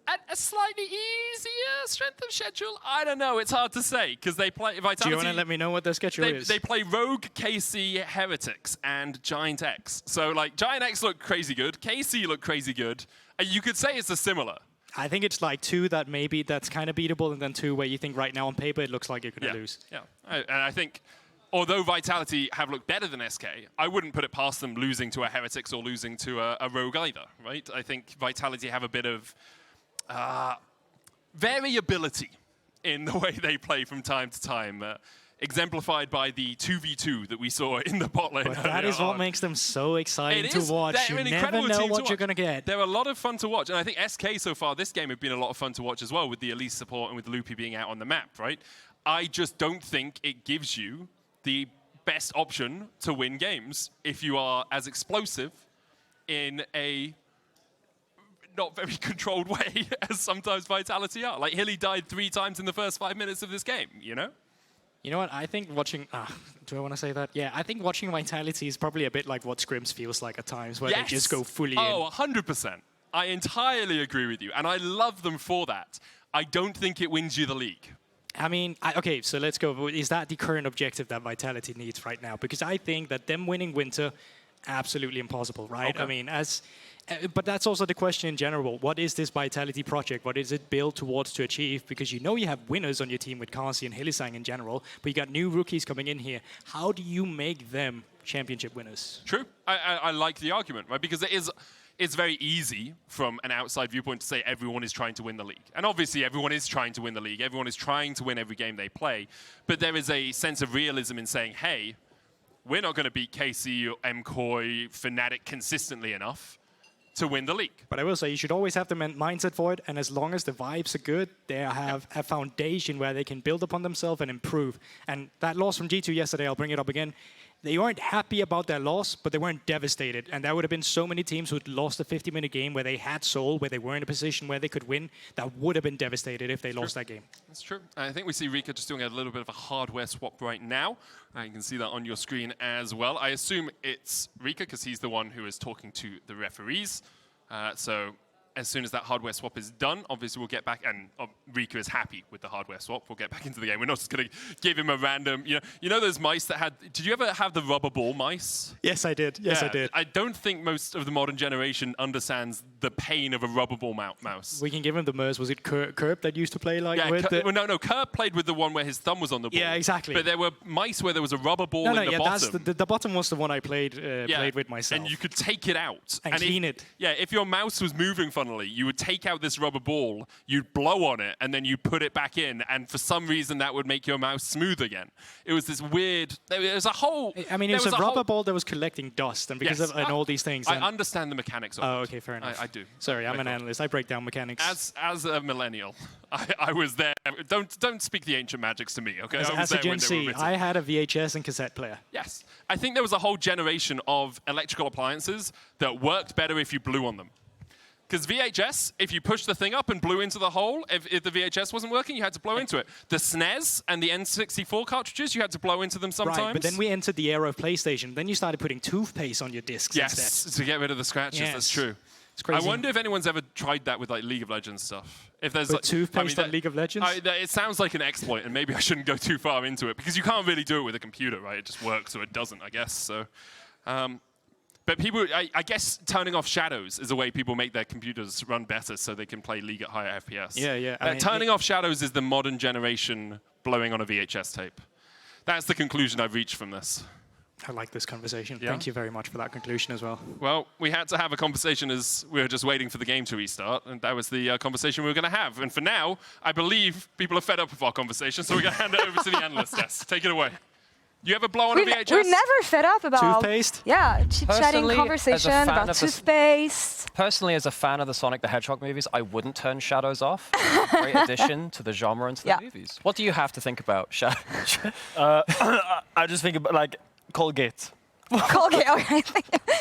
Speaker 1: a slightly easier strength of schedule. I don't know. It's hard to say because they play Vitality.
Speaker 2: Do you want to let me know what their schedule is?
Speaker 1: They play Rogue, KC, Heretics, and Giant X. So like Giant X look crazy good. KC look crazy good. You could say it's a similar.
Speaker 2: I think it's like 2 that maybe that's kind of beatable, and then 2 where you think right now on paper it looks like you're going to lose.
Speaker 1: Yeah, and I think although Vitality have looked better than SK, I wouldn't put it past them losing to a Heretics or losing to a Rogue either, right? I think Vitality have a bit of variability in the way they play from time to time. exemplified by the 2v2 that we saw in the bot lane.
Speaker 2: But that is what makes them so exciting to watch. You never know what you're going to get.
Speaker 1: They're a lot of fun to watch. And I think SK so far this game have been a lot of fun to watch as well, with the Elise support and with Loopy being out on the map, right? I just don't think it gives you the best option to win games if you are as explosive in a not very controlled way as sometimes Vitality are. Like, Hilly died 3 times in the first 5 minutes of this game, you know?
Speaker 2: You know what? I think watching... do I want to say that? Yeah, I think watching Vitality is probably a bit like what Scrims feels like at times, where they just go fully in.
Speaker 1: Oh, 100%. I entirely agree with you, and I love them for that. I don't think it wins you the league.
Speaker 2: I mean, okay, so let's go. Is that the current objective that Vitality needs right now? Because I think that them winning Winter, absolutely impossible, right?
Speaker 1: Okay.
Speaker 2: I mean, but that's also the question in general. What is this Vitality project? What is it built towards to achieve? Because you know you have winners on your team with Carzzy and Hylissang in general, but you got new rookies coming in here. How do you make them championship winners?
Speaker 1: True. I like the argument, right? Because it's very easy from an outside viewpoint to say everyone is trying to win the league. And obviously everyone is trying to win the league. Everyone is trying to win every game they play. But there is a sense of realism in saying, hey, we're not going to beat KC or MCoy, Fnatic consistently enough to win the league.
Speaker 2: But I will say, you should always have the mindset for it, and as long as the vibes are good, they have a foundation where they can build upon themselves and improve. And that loss from G2 yesterday, I'll bring it up again, they weren't happy about their loss, but they weren't devastated. And there would have been so many teams who'd lost a 50-minute game where they had soul, where they were in a position where they could win, that would have been devastated if they lost that game.
Speaker 1: That's true. I think we see Rika just doing a little bit of a hardware swap right now. You can see that on your screen as well. I assume it's Rika because he's the one who is talking to the referees. So as soon as that hardware swap is done, obviously we'll get back, and Rika is happy with the hardware swap. We'll get back into the game. We're not just going to give him a random, you know those mice that had, did you ever have the rubber ball mice?
Speaker 2: Yes, I did. Yes, I did.
Speaker 1: I don't think most of the modern generation understands the pain of a rubber ball mouse.
Speaker 2: We can give him the MERS. Was it Curb that used to play like with the...
Speaker 1: Well, no, Curb played with the one where his thumb was on the ball.
Speaker 2: Yeah, exactly.
Speaker 1: But there were mice where there was a rubber ball in the bottom.
Speaker 2: The bottom was the one I played with myself.
Speaker 1: And you could take it out.
Speaker 2: And clean it.
Speaker 1: Yeah, if your mouse was moving funnily, you would take out this rubber ball, you'd blow on it, and then you put it back in, and for some reason that would make your mouse smooth again. It was this weird... There was a whole...
Speaker 2: I mean, it was a rubber ball that was collecting dust, and because of all these things...
Speaker 1: I understand the mechanics of it.
Speaker 2: Oh, okay, fair enough.
Speaker 1: I do.
Speaker 2: Sorry, I'm an analyst. I break down mechanics.
Speaker 1: As a millennial, I was there. Don't speak the ancient magics to me, okay?
Speaker 2: As a Gen Z, I had a VHS and cassette player.
Speaker 1: Yes. I think there was a whole generation of electrical appliances that worked better if you blew on them. Because VHS, if you pushed the thing up and blew into the hole, if the VHS wasn't working, you had to blow into it. The SNES and the N64 cartridges, you had to blow into them sometimes.
Speaker 2: Right, but then we entered the era of PlayStation. Then you started putting toothpaste on your discs instead.
Speaker 1: To get rid of the scratches. Yes. That's true.
Speaker 2: It's crazy.
Speaker 1: I wonder if anyone's ever tried that with like League of Legends stuff. If there's
Speaker 2: with toothpaste on League of Legends?
Speaker 1: It sounds like an exploit, and maybe I shouldn't go too far into it, because you can't really do it with a computer, right? It just works or it doesn't, I guess. So. But people, I guess turning off shadows is a way people make their computers run better so they can play League at higher FPS.
Speaker 2: Yeah.
Speaker 1: Turning off shadows is the modern generation blowing on a VHS tape. That's the conclusion I've reached from this.
Speaker 2: I like this conversation. Yeah. Thank you very much for that conclusion as well.
Speaker 1: Well, we had to have a conversation as we were just waiting for the game to restart, and that was the conversation we were going to have. And for now, I believe people are fed up with our conversation, so we're going to hand it over to the analyst desk. Take it away. You ever blow on a VHS?
Speaker 3: We're never fed up about...
Speaker 2: Toothpaste?
Speaker 3: Yeah, chit-chatting conversation about toothpaste.
Speaker 4: Personally, as a fan of the Sonic the Hedgehog movies, I wouldn't turn shadows off. Great addition to the genre and to the movies. What do you have to think about shadows?
Speaker 5: I just think about, like, Colgate.
Speaker 3: Colgate, okay.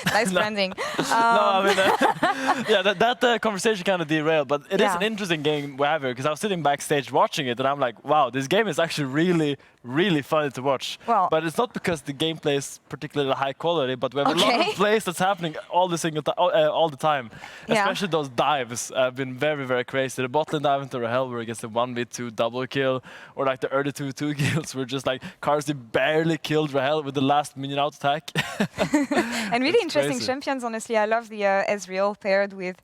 Speaker 3: Nice branding.
Speaker 5: No, I mean, yeah, that conversation kind of derailed, but it is an interesting game we have here, because I was sitting backstage watching it, and I'm like, wow, this game is actually really, really funny to watch.
Speaker 3: Well,
Speaker 5: but it's not because the gameplay is particularly high quality, but we have a lot of plays that's happening all the time. Especially those dives have been very, very crazy. The bot lane dive into Rahel where he gets the 1v2 double kill, or like the early 2v2 kills where just like Carzzy barely killed Rahel with the last minion out attack.
Speaker 3: And really interesting champions, honestly. I love the Ezreal paired with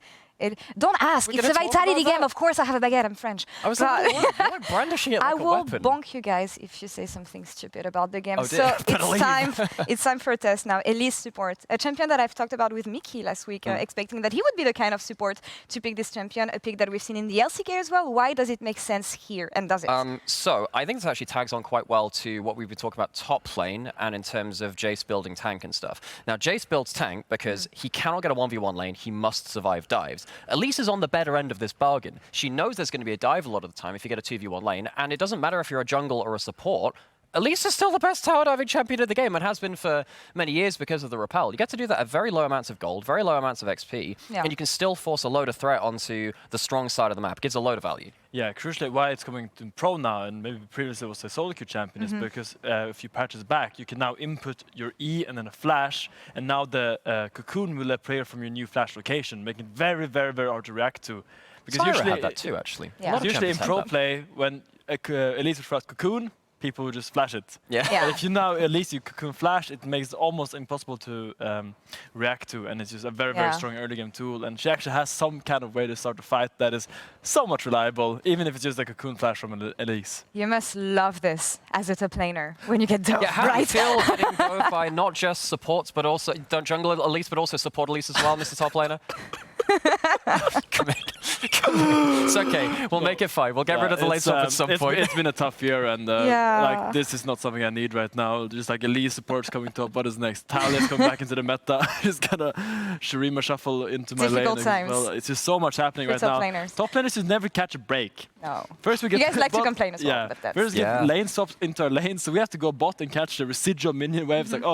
Speaker 3: Don't ask. It's a Vitality game. Of course I have a baguette. I'm French.
Speaker 4: I was like, you're brandishing it like
Speaker 3: I
Speaker 4: a
Speaker 3: will
Speaker 4: weapon.
Speaker 3: bonk you guys if you say something stupid about the game.
Speaker 4: Oh,
Speaker 3: so
Speaker 4: dear.
Speaker 3: it's time for a test now. Elise support. A champion that I've talked about with Mickey last week, expecting that he would be the kind of support to pick this champion, a pick that we've seen in the LCK as well. Why does it make sense here, and does it?
Speaker 4: So I think this actually tags on quite well to what we've been talking about top lane and in terms of Jayce building tank and stuff. Now, Jayce builds tank because he cannot get a 1v1 lane. He must survive dives. Elise is on the better end of this bargain. She knows there's going to be a dive a lot of the time if you get a 2v1 lane, and it doesn't matter if you're a jungle or a support. Elise is still the best tower diving champion in the game and has been for many years because of the repel. You get to do that at very low amounts of gold, very low amounts of XP, and you can still force a load of threat onto the strong side of the map. It gives a load of value.
Speaker 5: Yeah, crucially why it's coming to pro now, and maybe previously it was a solo queue champion, is because a few patches back, you can now input your E and then a flash, and now the cocoon will appear from your new flash location, making it very, very, very hard to react to.
Speaker 4: Because usually had that too, actually.
Speaker 3: Yeah.
Speaker 5: Usually in pro play, when Elise would flash cocoon, people would just flash it. But if you now at least you cocoon flash, it makes it almost impossible to react to, and it's just a very, very strong early game tool. And she actually has some kind of way to start a fight that is so much reliable, even if it's just a cocoon flash from an Elise.
Speaker 3: You must love this as a top laner when you get dove,
Speaker 4: how do you
Speaker 3: right?
Speaker 4: feel getting dove by not just supports, but also don't jungle Elise, but also support Elise as well, Mr. Top Laner? Come in. It's okay. We'll make it fine. We'll get rid of the lane swap at some point.
Speaker 5: It's been a tough year, and like this is not something I need right now. Just like Elise support's coming top. What is next? Talia's coming back into the meta. Just gonna Shurima shuffle into my lane.
Speaker 3: Times.
Speaker 5: Well, it's just so much happening right now.
Speaker 3: Laners.
Speaker 5: Top laners just never catch a break.
Speaker 3: No.
Speaker 5: First we get
Speaker 3: you guys like to complain as well.
Speaker 5: Yeah.
Speaker 3: But that's
Speaker 5: First we get lane swaps into our lane, so we have to go bot and catch the residual minion waves. Like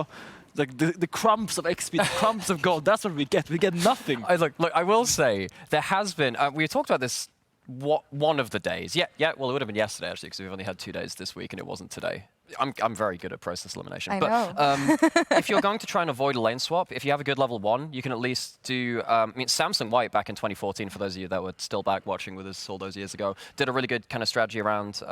Speaker 5: like the crumbs of XP, the crumbs of gold. That's what we get. We get nothing.
Speaker 4: Look, I will say there has been. We talked about this. One of the days. Well, it would have been yesterday actually, because we've only had 2 days this week, and it wasn't today. I'm very good at process elimination.
Speaker 3: I know.
Speaker 4: If you're going to try and avoid a lane swap, if you have a good level 1, you can at least do. I mean, Samsung White back in 2014, for those of you that were still back watching with us all those years ago, did a really good kind of strategy around.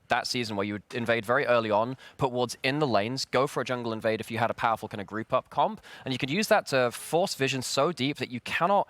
Speaker 4: That season where you would invade very early on, put wards in the lanes, go for a jungle invade if you had a powerful kind of group up comp, and you could use that to force vision so deep that you cannot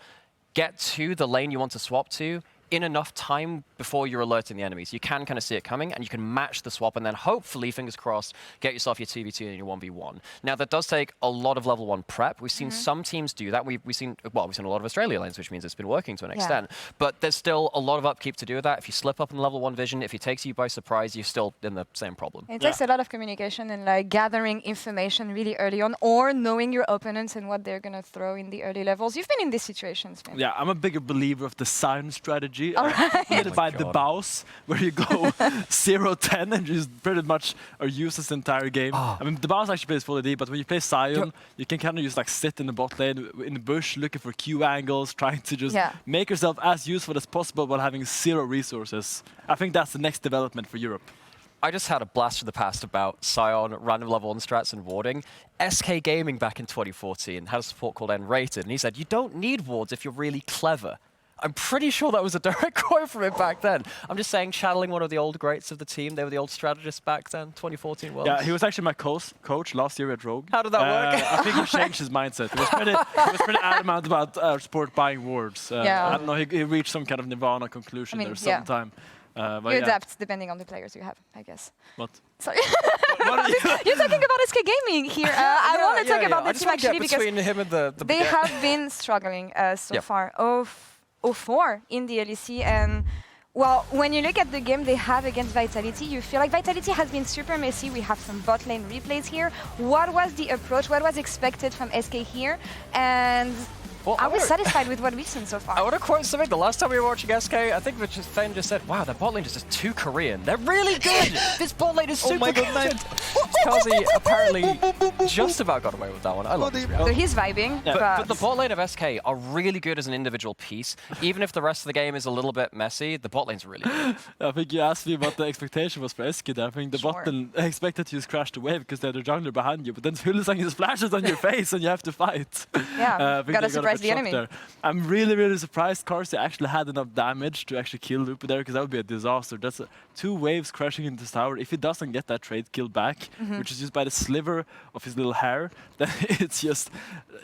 Speaker 4: get to the lane you want to swap to in enough time before you're alerting the enemies. You can kind of see it coming, and you can match the swap, and then hopefully, fingers crossed, get yourself your 2v2 and your 1v1. Now, that does take a lot of level 1 prep. We've seen some teams do that. We've seen a lot of Australia lanes, which means it's been working to an extent. But there's still a lot of upkeep to do with that. If you slip up in level 1 vision, if it takes you by surprise, you're still in the same problem.
Speaker 3: It takes a lot of communication and like gathering information really early on, or knowing your opponents and what they're going to throw in the early levels. You've been in these situations, man.
Speaker 5: Yeah, I'm a bigger believer of the silent strategy.
Speaker 3: Right.
Speaker 5: By the bows, where you go 0-10 and just pretty much are useless the entire game. I mean, the bows actually plays full AD, but when you play Sion, you can kind of just like sit in the bot lane, in the bush, looking for Q angles, trying to just make yourself as useful as possible while having 0 resources. I think that's the next development for Europe.
Speaker 4: I just had a blast from the past about Sion, random level 1 strats and warding. SK Gaming back in 2014 had a support called N-Rated, and he said, you don't need wards if you're really clever. I'm pretty sure that was a direct quote from it back then. I'm just saying, channeling one of the old greats of the team. They were the old strategists back then, 2014 Worlds.
Speaker 5: Yeah, he was actually my coach last year at Rogue.
Speaker 4: How did that work?
Speaker 5: I think he changed his mindset. He was pretty adamant about sport buying wards. I don't know, he reached some kind of nirvana conclusion there sometime.
Speaker 3: You adapt depending on the players you have, I guess.
Speaker 5: What?
Speaker 3: Sorry. You're talking about SK Gaming here. I want to talk about the team actually because
Speaker 4: him and
Speaker 3: they have been struggling so far. 0-4 in the LEC, and well, when you look at the game they have against Vitality, you feel like Vitality has been super messy. We have some bot lane replays here. What was the approach? What was expected from SK here? And are we satisfied with what we've seen so far?
Speaker 4: I want to quote something. The last time we were watching SK, I think Fane just said, wow, their bot lane is just too Korean. They're really good! This bot lane is super good! Carzzy apparently just about got away with that one. I love this.
Speaker 3: So he's vibing.
Speaker 4: But the bot lane of SK are really good as an individual piece. Even if the rest of the game is a little bit messy, the bot lane's really good.
Speaker 5: I think you asked me what the expectation was for SK there. I think the bot lane expected to just crash the wave because they're the jungler behind you, but then Hylissang just flashes on your face and you have to fight.
Speaker 3: Yeah, got a surprise surprise the enemy.
Speaker 5: There. I'm really, really surprised Carzzy actually had enough damage to actually kill Loopy there, because that would be a disaster. That's 2 waves crashing into his tower. If he doesn't get that trade kill back, which is just by the sliver of his little hair, then it's just,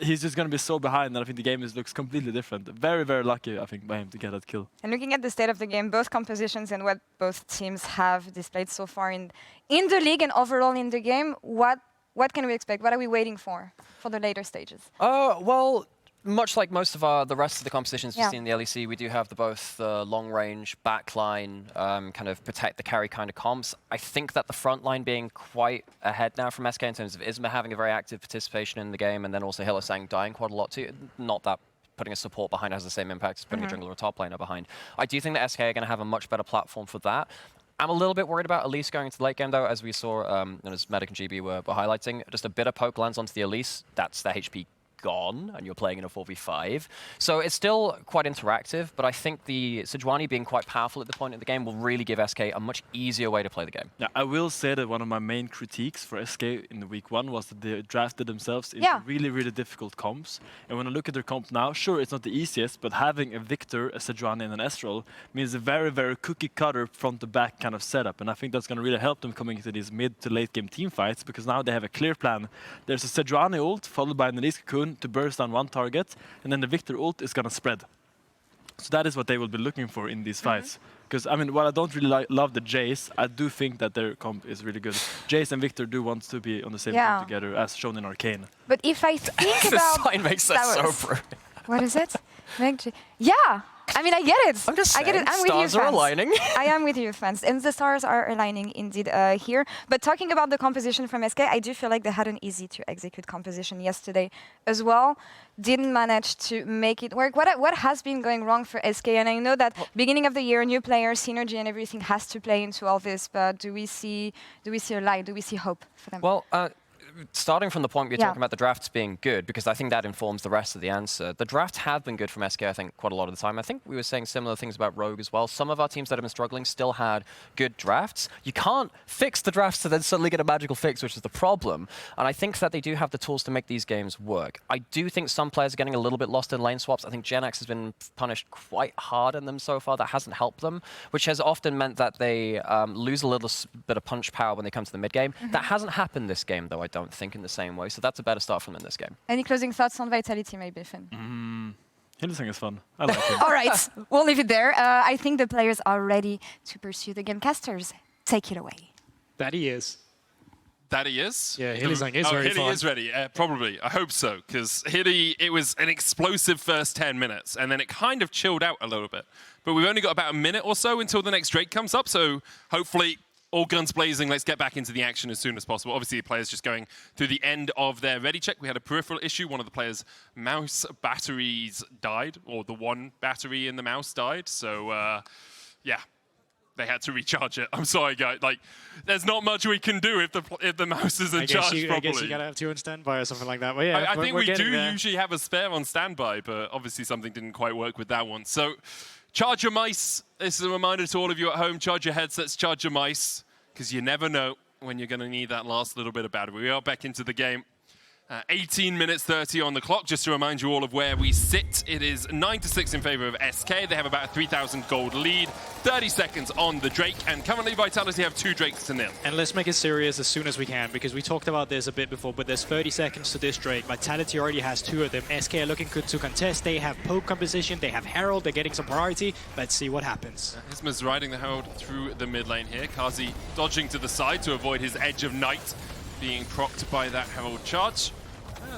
Speaker 5: he's just going to be so behind that I think the game looks completely different. Very, very lucky, I think, by him to get that kill.
Speaker 3: And looking at the state of the game, both compositions and what both teams have displayed so far in the league and overall in the game, what can we expect? What are we waiting for the later stages?
Speaker 4: Well, much like most of the rest of the compositions we've seen in the LEC, we do have both the long-range, backline, kind of protect the carry kind of comps. I think that the front line being quite ahead now from SK in terms of Isma having a very active participation in the game, and then also Hylissang dying quite a lot too. Not that putting a support behind has the same impact as putting a jungler or top laner behind. I do think that SK are going to have a much better platform for that. I'm a little bit worried about Elise going into the late game, though, as we saw, and as Medic and GB were highlighting. Just a bit of poke lands onto the Elise, that's their HP gone, and you're playing in a 4v5. So it's still quite interactive, but I think the Sejuani being quite powerful at the point in the game will really give SK a much easier way to play the game. Yeah,
Speaker 5: I will say that one of my main critiques for SK in the week 1 was that they drafted themselves into really, really difficult comps. And when I look at their comp now, sure, it's not the easiest, but having a Viktor, a Sejuani, and an Ezreal means a very, very cookie-cutter front-to-back kind of setup. And I think that's going to really help them coming into these mid to late game team fights, because now they have a clear plan. There's a Sejuani ult followed by an Elise cocoon to burst on one target, and then the Viktor ult is going to spread. So that is what they will be looking for in these fights. Because, I mean, while I don't really love the Jayce, I do think that their comp is really good. Jayce and Viktor do want to be on the same team together, as shown in Arcane.
Speaker 3: But if I think about...
Speaker 4: The sign makes that so brilliant.
Speaker 3: What is it? Yeah! I mean, I get it.
Speaker 4: I'm just saying,
Speaker 3: I get it. I'm with you,
Speaker 4: stars are aligning.
Speaker 3: I am with you, fans. And the stars are aligning indeed here. But talking about the composition from SK, I do feel like they had an easy to execute composition yesterday as well. Didn't manage to make it work. What has been going wrong for SK? And I know that beginning of the year, new players, synergy and everything has to play into all this. But do we see a light? Do we see hope for them?
Speaker 4: Well, starting from the point we're talking about the drafts being good, because I think that informs the rest of the answer. The drafts have been good from SK, I think, quite a lot of the time. I think we were saying similar things about Rogue as well. Some of our teams that have been struggling still had good drafts. You can't fix the drafts to then suddenly get a magical fix, which is the problem. And I think that they do have the tools to make these games work. I do think some players are getting a little bit lost in lane swaps. I think GenX has been punished quite hard in them so far. That hasn't helped them, which has often meant that they lose a little bit of punch power when they come to the mid game. That hasn't happened this game, though, I don't think, in the same way. So that's a better start from them in this game.
Speaker 3: Any closing thoughts on Vitality, maybe, Finn?
Speaker 5: Hylissang is fun. I like him.
Speaker 3: All right, we'll leave it there. I think the players are ready to pursue the game. Casters, take it away.
Speaker 2: That he is.
Speaker 1: That he is?
Speaker 2: Yeah, Hylissang is very fun.
Speaker 1: Hilly is ready, probably. I hope so, because Hilly, it was an explosive first 10 minutes, and then it kind of chilled out a little bit. But we've only got about a minute or so until the next Drake comes up, so hopefully all guns blazing, let's get back into the action as soon as possible. Obviously, the players just going through the end of their ready check. We had a peripheral issue. One of the players' mouse batteries died, or the one battery in the mouse died. So, yeah, they had to recharge it. I'm sorry, guys. Like, there's not much we can do if the mouse isn't charged properly.
Speaker 2: I guess you gotta have 2 on standby or something like that. But yeah,
Speaker 1: I think we do usually have a spare on standby, but obviously something didn't quite work with that one. So, charge your mice. This is a reminder to all of you at home. Charge your headsets, charge your mice, because you never know when you're going to need that last little bit of battery. We are back into the game. 18 minutes 30 on the clock. Just to remind you all of where we sit, it is 9-6 in favor of SK. They have about a 3,000 gold lead. 30 seconds on the Drake, and currently Vitality have 2 Drakes to nil.
Speaker 2: And let's make it serious as soon as we can, because we talked about this a bit before, but there's 30 seconds to this Drake. Vitality already has 2 of them. SK are looking good to contest. They have poke composition, they have Herald, they're getting some priority. Let's see what happens.
Speaker 1: Isma's riding the Herald through the mid lane here. Carzzy dodging to the side to avoid his Edge of Night being procced by that Herald charge.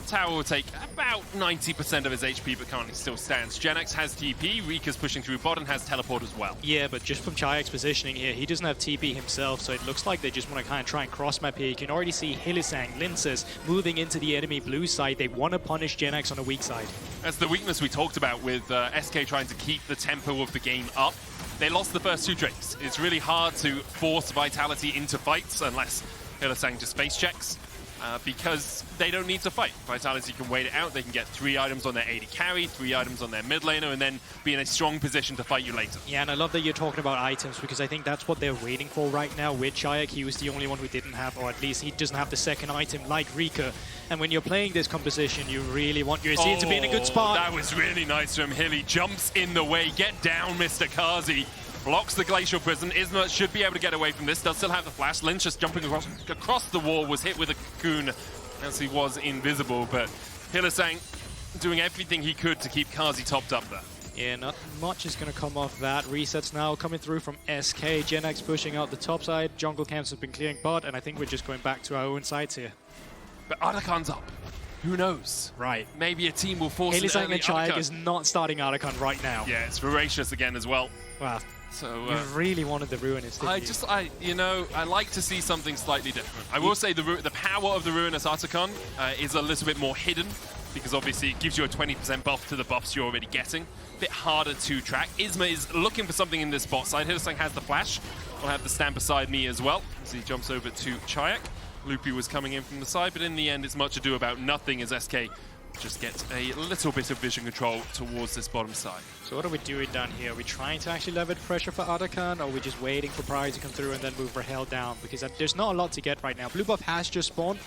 Speaker 1: Tower will take about 90% of his HP, but currently still stands. GenX has TP, Rika's pushing through bot and has teleport as well.
Speaker 2: Yeah, but just from Czajek's positioning here, he doesn't have TP himself, so it looks like they just want to kind of try and cross-map here. You can already see Hylissang, Lyncas moving into the enemy blue side. They want to punish GenX on the weak side.
Speaker 1: That's the weakness we talked about with SK trying to keep the tempo of the game up. They lost the first 2 Drakes. It's really hard to force Vitality into fights unless Hylissang just face checks. because they don't need to fight. Vitality can wait it out. They can get 3 items on their AD carry, 3 items on their mid laner, and then be in a strong position to fight you later.
Speaker 2: Yeah, and I love that you're talking about items, because I think that's what they're waiting for right now with Czajek. He was the only one who didn't have, or at least he doesn't have the second item like Rika. And when you're playing this composition, you really want your Azir to be in a good spot.
Speaker 1: That was really nice from Hilly. Jumps in the way. Get down, Mr. Carzzy. Blocks the Glacial Prison. Isma should be able to get away from this. Does still have the flash. Lyncas jumping across the wall. Was hit with a cocoon as he was invisible. But Hylissang doing everything he could to keep Carzzy topped up there.
Speaker 2: Yeah, not much is going to come off that. Resets now coming through from SK. Gen X pushing out the top side. Jungle camps have been clearing bot, and I think we're just going back to our own sides here.
Speaker 1: But Artican's up. Who knows?
Speaker 2: Right.
Speaker 1: Maybe a team will force an
Speaker 2: Hylissang
Speaker 1: early
Speaker 2: and Czajek
Speaker 1: Artican.
Speaker 2: is not starting Artican right now.
Speaker 1: Yeah, it's voracious again as well.
Speaker 2: Wow.
Speaker 1: So
Speaker 2: You really wanted the Ruinous, didn't you?
Speaker 1: I like to see something slightly different. I will say the power of the Ruinous Artican is a little bit more hidden, because obviously it gives you a 20% buff to the buffs you're already getting. A bit harder to track. Isma is looking for something in this bot side. Hylissang has the flash. I'll have the stand beside me as well as he jumps over to Czajek. Loopy was coming in from the side, but in the end it's much ado about nothing as SK just gets a little bit of vision control towards this bottom side.
Speaker 2: So what are we doing down here? Are we trying to actually leverage pressure for Artican, or are we just waiting for Pride to come through and then move Rahel down? Because there's not a lot to get right now. Blue buff has just spawned.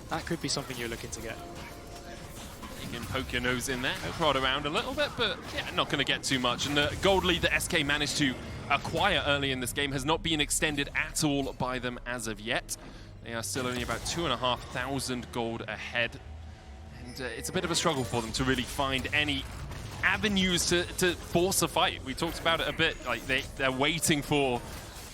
Speaker 2: That could be something you're looking to get.
Speaker 1: You can poke your nose in there, prod around a little bit, but yeah, not going to get too much. And the gold lead that SK managed to acquire early in this game has not been extended at all by them as of yet. They are still only about 2,500 gold ahead. And it's a bit of a struggle for them to really find any avenues to force a fight. We talked about it a bit, like they're waiting for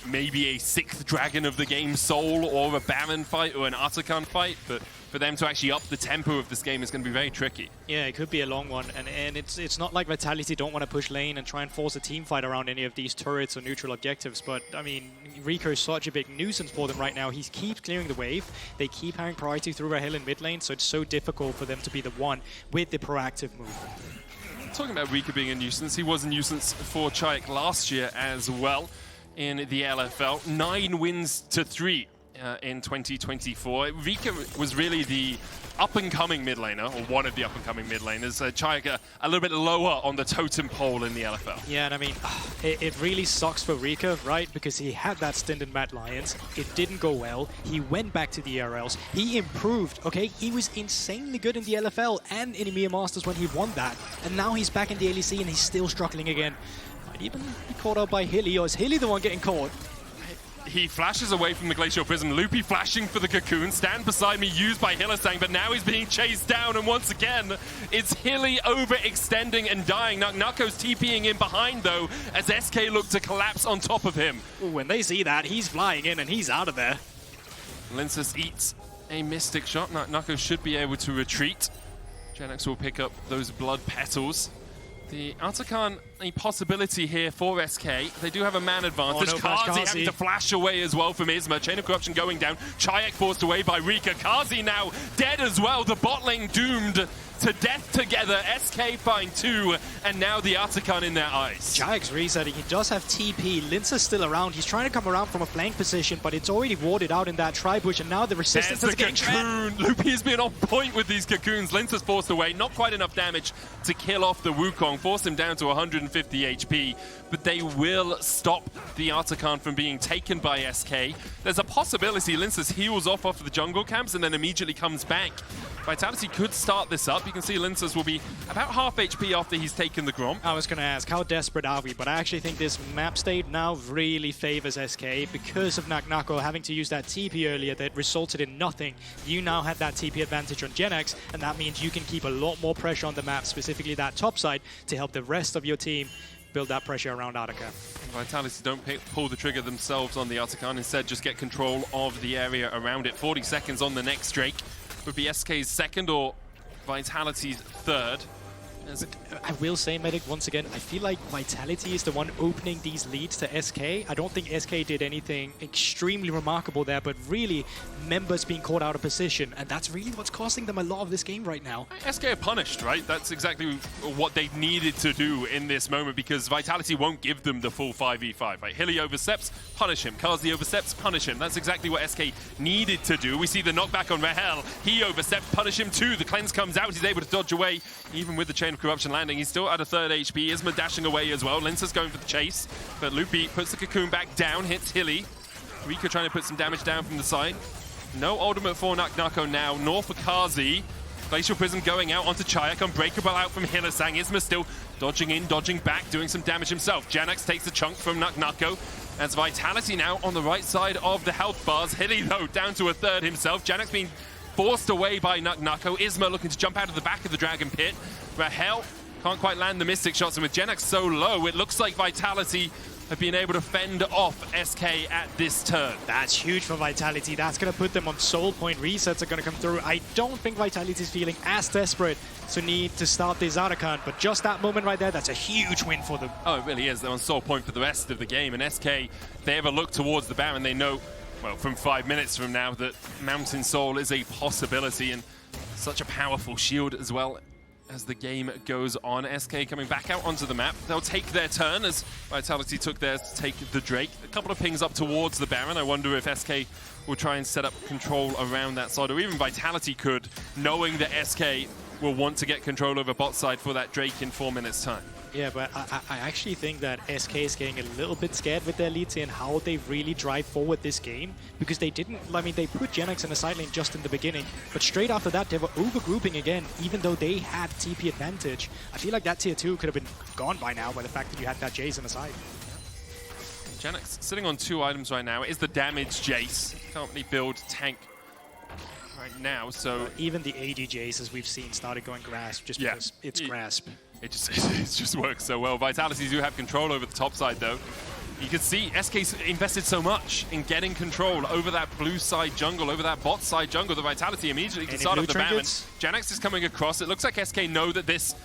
Speaker 1: maybe a 6th dragon of the game soul, or a Baron fight, or an Artican fight, but for them to actually up the tempo of this game is going to be very tricky.
Speaker 2: Yeah, it could be a long one, and it's not like Vitality don't want to push lane and try and force a team fight around any of these turrets or neutral objectives, but I mean, Rico is such a big nuisance for them right now. He keeps clearing the wave, they keep having priority through Rahel in mid lane, so it's so difficult for them to be the one with the proactive move.
Speaker 1: Talking about Rika being a nuisance, he was a nuisance for Czajek last year as well in the LFL. 9 wins to 3 in 2024. Rika was really the up-and-coming mid laner, or one of the up-and-coming mid laners. Czajek a little bit lower on the totem pole in the LFL.
Speaker 2: Yeah, and I mean, it really sucks for Rika, right? Because he had that stint in Mad Lions. It didn't go well. He went back to the ERLs. He improved, okay? He was insanely good in the LFL and in EMEA Masters when he won that. And now he's back in the LEC and he's still struggling again. Might even be caught out by Hilly, or is Hilly the one getting caught?
Speaker 1: He flashes away from the Glacial Prism. Loopy flashing for the cocoon. Stand beside me used by Hylissang, but now he's being chased down, and once again, it's Hilly overextending and dying. Nako's TPing in behind, though, as SK look to collapse on top of him.
Speaker 2: Ooh, when they see that, he's flying in and he's out of there.
Speaker 1: Lyncas eats a Mystic shot. Nako should be able to retreat. Gen X will pick up those blood petals. The Artican, a possibility here for SK. They do have a man advantage.
Speaker 2: Oh, no,
Speaker 1: Carzzy having to flash away as well from Isma. Chain of Corruption going down. Czajek forced away by Rika. Carzzy now dead as well. The bot lane doomed to death together. SK find 2, and now the Artican in their eyes.
Speaker 2: Czajek's resetting. He does have TP. Lyncas still around. He's trying to come around from a flank position, but it's already warded out in that tri-bush, and now the resistance is getting
Speaker 1: cocoon. Loopy has been on point with these cocoons. Lyncas forced away. Not quite enough damage to kill off the Wukong. Force him down to 150 HP, but they will stop the Artican from being taken by SK. There's a possibility Lyncas heals off of the jungle camps and then immediately comes back. Vitality could start this up. You can see Lyncas will be about half HP after he's taken the Grom.
Speaker 2: I was going to ask, how desperate are we? But I actually think this map state now really favors SK because of Nako having to use that TP earlier that resulted in nothing. You now have that TP advantage on Gen X, and that means you can keep a lot more pressure on the map, specifically that top side, to help the rest of your team build that pressure around Artican.
Speaker 1: Vitality don't pull the trigger themselves on the Artican, instead just get control of the area around it. 40 seconds on the next Drake would be SK's second or Vitality's third.
Speaker 2: I will say, Medic, once again, I feel like Vitality is the one opening these leads to SK. I don't think SK did anything extremely remarkable there, but really members being caught out of position, and that's really what's costing them a lot of this game right now.
Speaker 1: SK are punished, right? That's exactly what they needed to do in this moment, because Vitality won't give them the full 5v5, right? Hilly oversteps, punish him. Carzzy oversteps, punish him. That's exactly what SK needed to do. We see the knockback on Rahel. He oversteps, punish him too. The cleanse comes out. He's able to dodge away, even with the Chain of Corruption landing. He's still at a third HP. Isma dashing away as well. Lyncas going for the chase, but Loopy puts the cocoon back down, hits Hilly. Rika trying to put some damage down from the side. No ultimate for Nako now, nor for Carzzy. Glacial Prism going out onto Czajek, unbreakable out from Hylissang. Isma still dodging in, dodging back, doing some damage himself. Janax takes a chunk from Nako. As Vitality now on the right side of the health bars. Hilly though down to a third himself. Janax being forced away by Nako. Isma looking to jump out of the back of the Dragon Pit. Rahel can't quite land the Mystic shots, and with Janax so low, it looks like Vitality have been able to fend off SK at this turn.
Speaker 2: That's huge for Vitality. That's going to put them on soul point. Resets are going to come through. I don't think Vitality is feeling as desperate to need to start this Archon, but just that moment right there, that's a huge win for them.
Speaker 1: Oh, it really is. They're on soul point for the rest of the game, and SK, if they ever look towards the Baron, they know, well, from 5 minutes from now, that Mountain Soul is a possibility, and such a powerful shield as well. As the game goes on, SK coming back out onto the map. They'll take their turn as Vitality took theirs to take the Drake. A couple of pings up towards the Baron. I wonder if SK will try and set up control around that side, or even Vitality could, knowing that SK will want to get control over bot side for that Drake in 4 minutes' time.
Speaker 2: Yeah, but I actually think that SK is getting a little bit scared with their leads and how they really drive forward this game, because they didn't, I mean, they put Janax in the side lane just in the beginning, but straight after that they were overgrouping again, even though they had TP advantage. I feel like that tier 2 could have been gone by now by the fact that you had that Jayce on the side.
Speaker 1: Janax sitting on 2 items right now. It is the damaged Jayce. Can't really build tank right now, so...
Speaker 2: even the AD Jayce, as we've seen, started going grasp just because it's grasp.
Speaker 1: It just works so well. Vitality do have control over the top side, though. You can see SK's invested so much in getting control over that blue side jungle, over that bot side jungle. The Vitality immediately can start off the Baron. Janax is coming across. It looks like SK know that this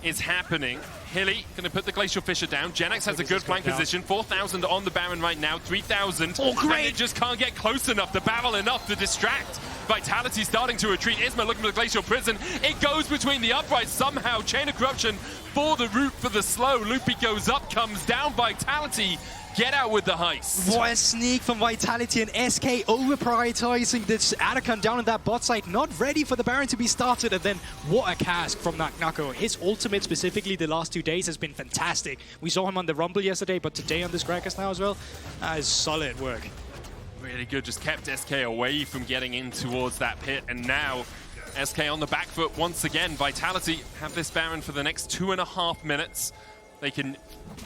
Speaker 1: is happening. Hilly going to put the Glacial Fissure down. Janax has a good flank position. 4,000 on the Baron right now. 3,000.
Speaker 2: Oh, great!
Speaker 1: And it just can't get close enough. The barrel enough to distract. Vitality starting to retreat. Isma looking for the Glacial Prison. It goes between the uprights somehow. Chain of Corruption for the root for the slow. Loopy goes up, comes down. Vitality get out with the heist.
Speaker 2: What a sneak from Vitality, and SK over-prioritizing this Archon down on that bot side, not ready for the Baron to be started, and then what a cast from Nako. His ultimate, specifically the last 2 days, has been fantastic. We saw him on the Rumble yesterday, but today on this Gragas now as well. That is solid work.
Speaker 1: Really good, just kept SK away from getting in towards that pit, and now SK on the back foot once again. Vitality have this Baron for the next 2.5 minutes. They can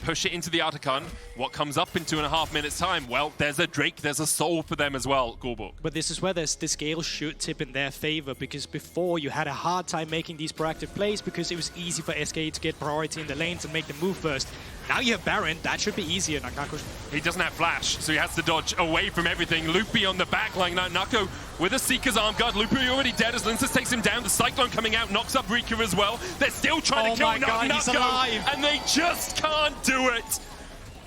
Speaker 1: push it into the Archon. What comes up in 2.5 minutes time? Well, there's a Drake, there's a soul for them as well, Guldborg.
Speaker 2: But this is where the scale should tip in their favor, because before you had a hard time making these proactive plays because it was easy for SK to get priority in the lanes and make the move first. Now you have Baron, that should be easier. Nako.
Speaker 1: He doesn't have flash, so he has to dodge away from everything. Loopy on the back line. Nako with a Seeker's arm guard. Loopy already dead as Lyncas takes him down. The Cyclone coming out, knocks up Rika as well. They're still trying to kill Nako,
Speaker 2: he's alive.
Speaker 1: And they just can't do it.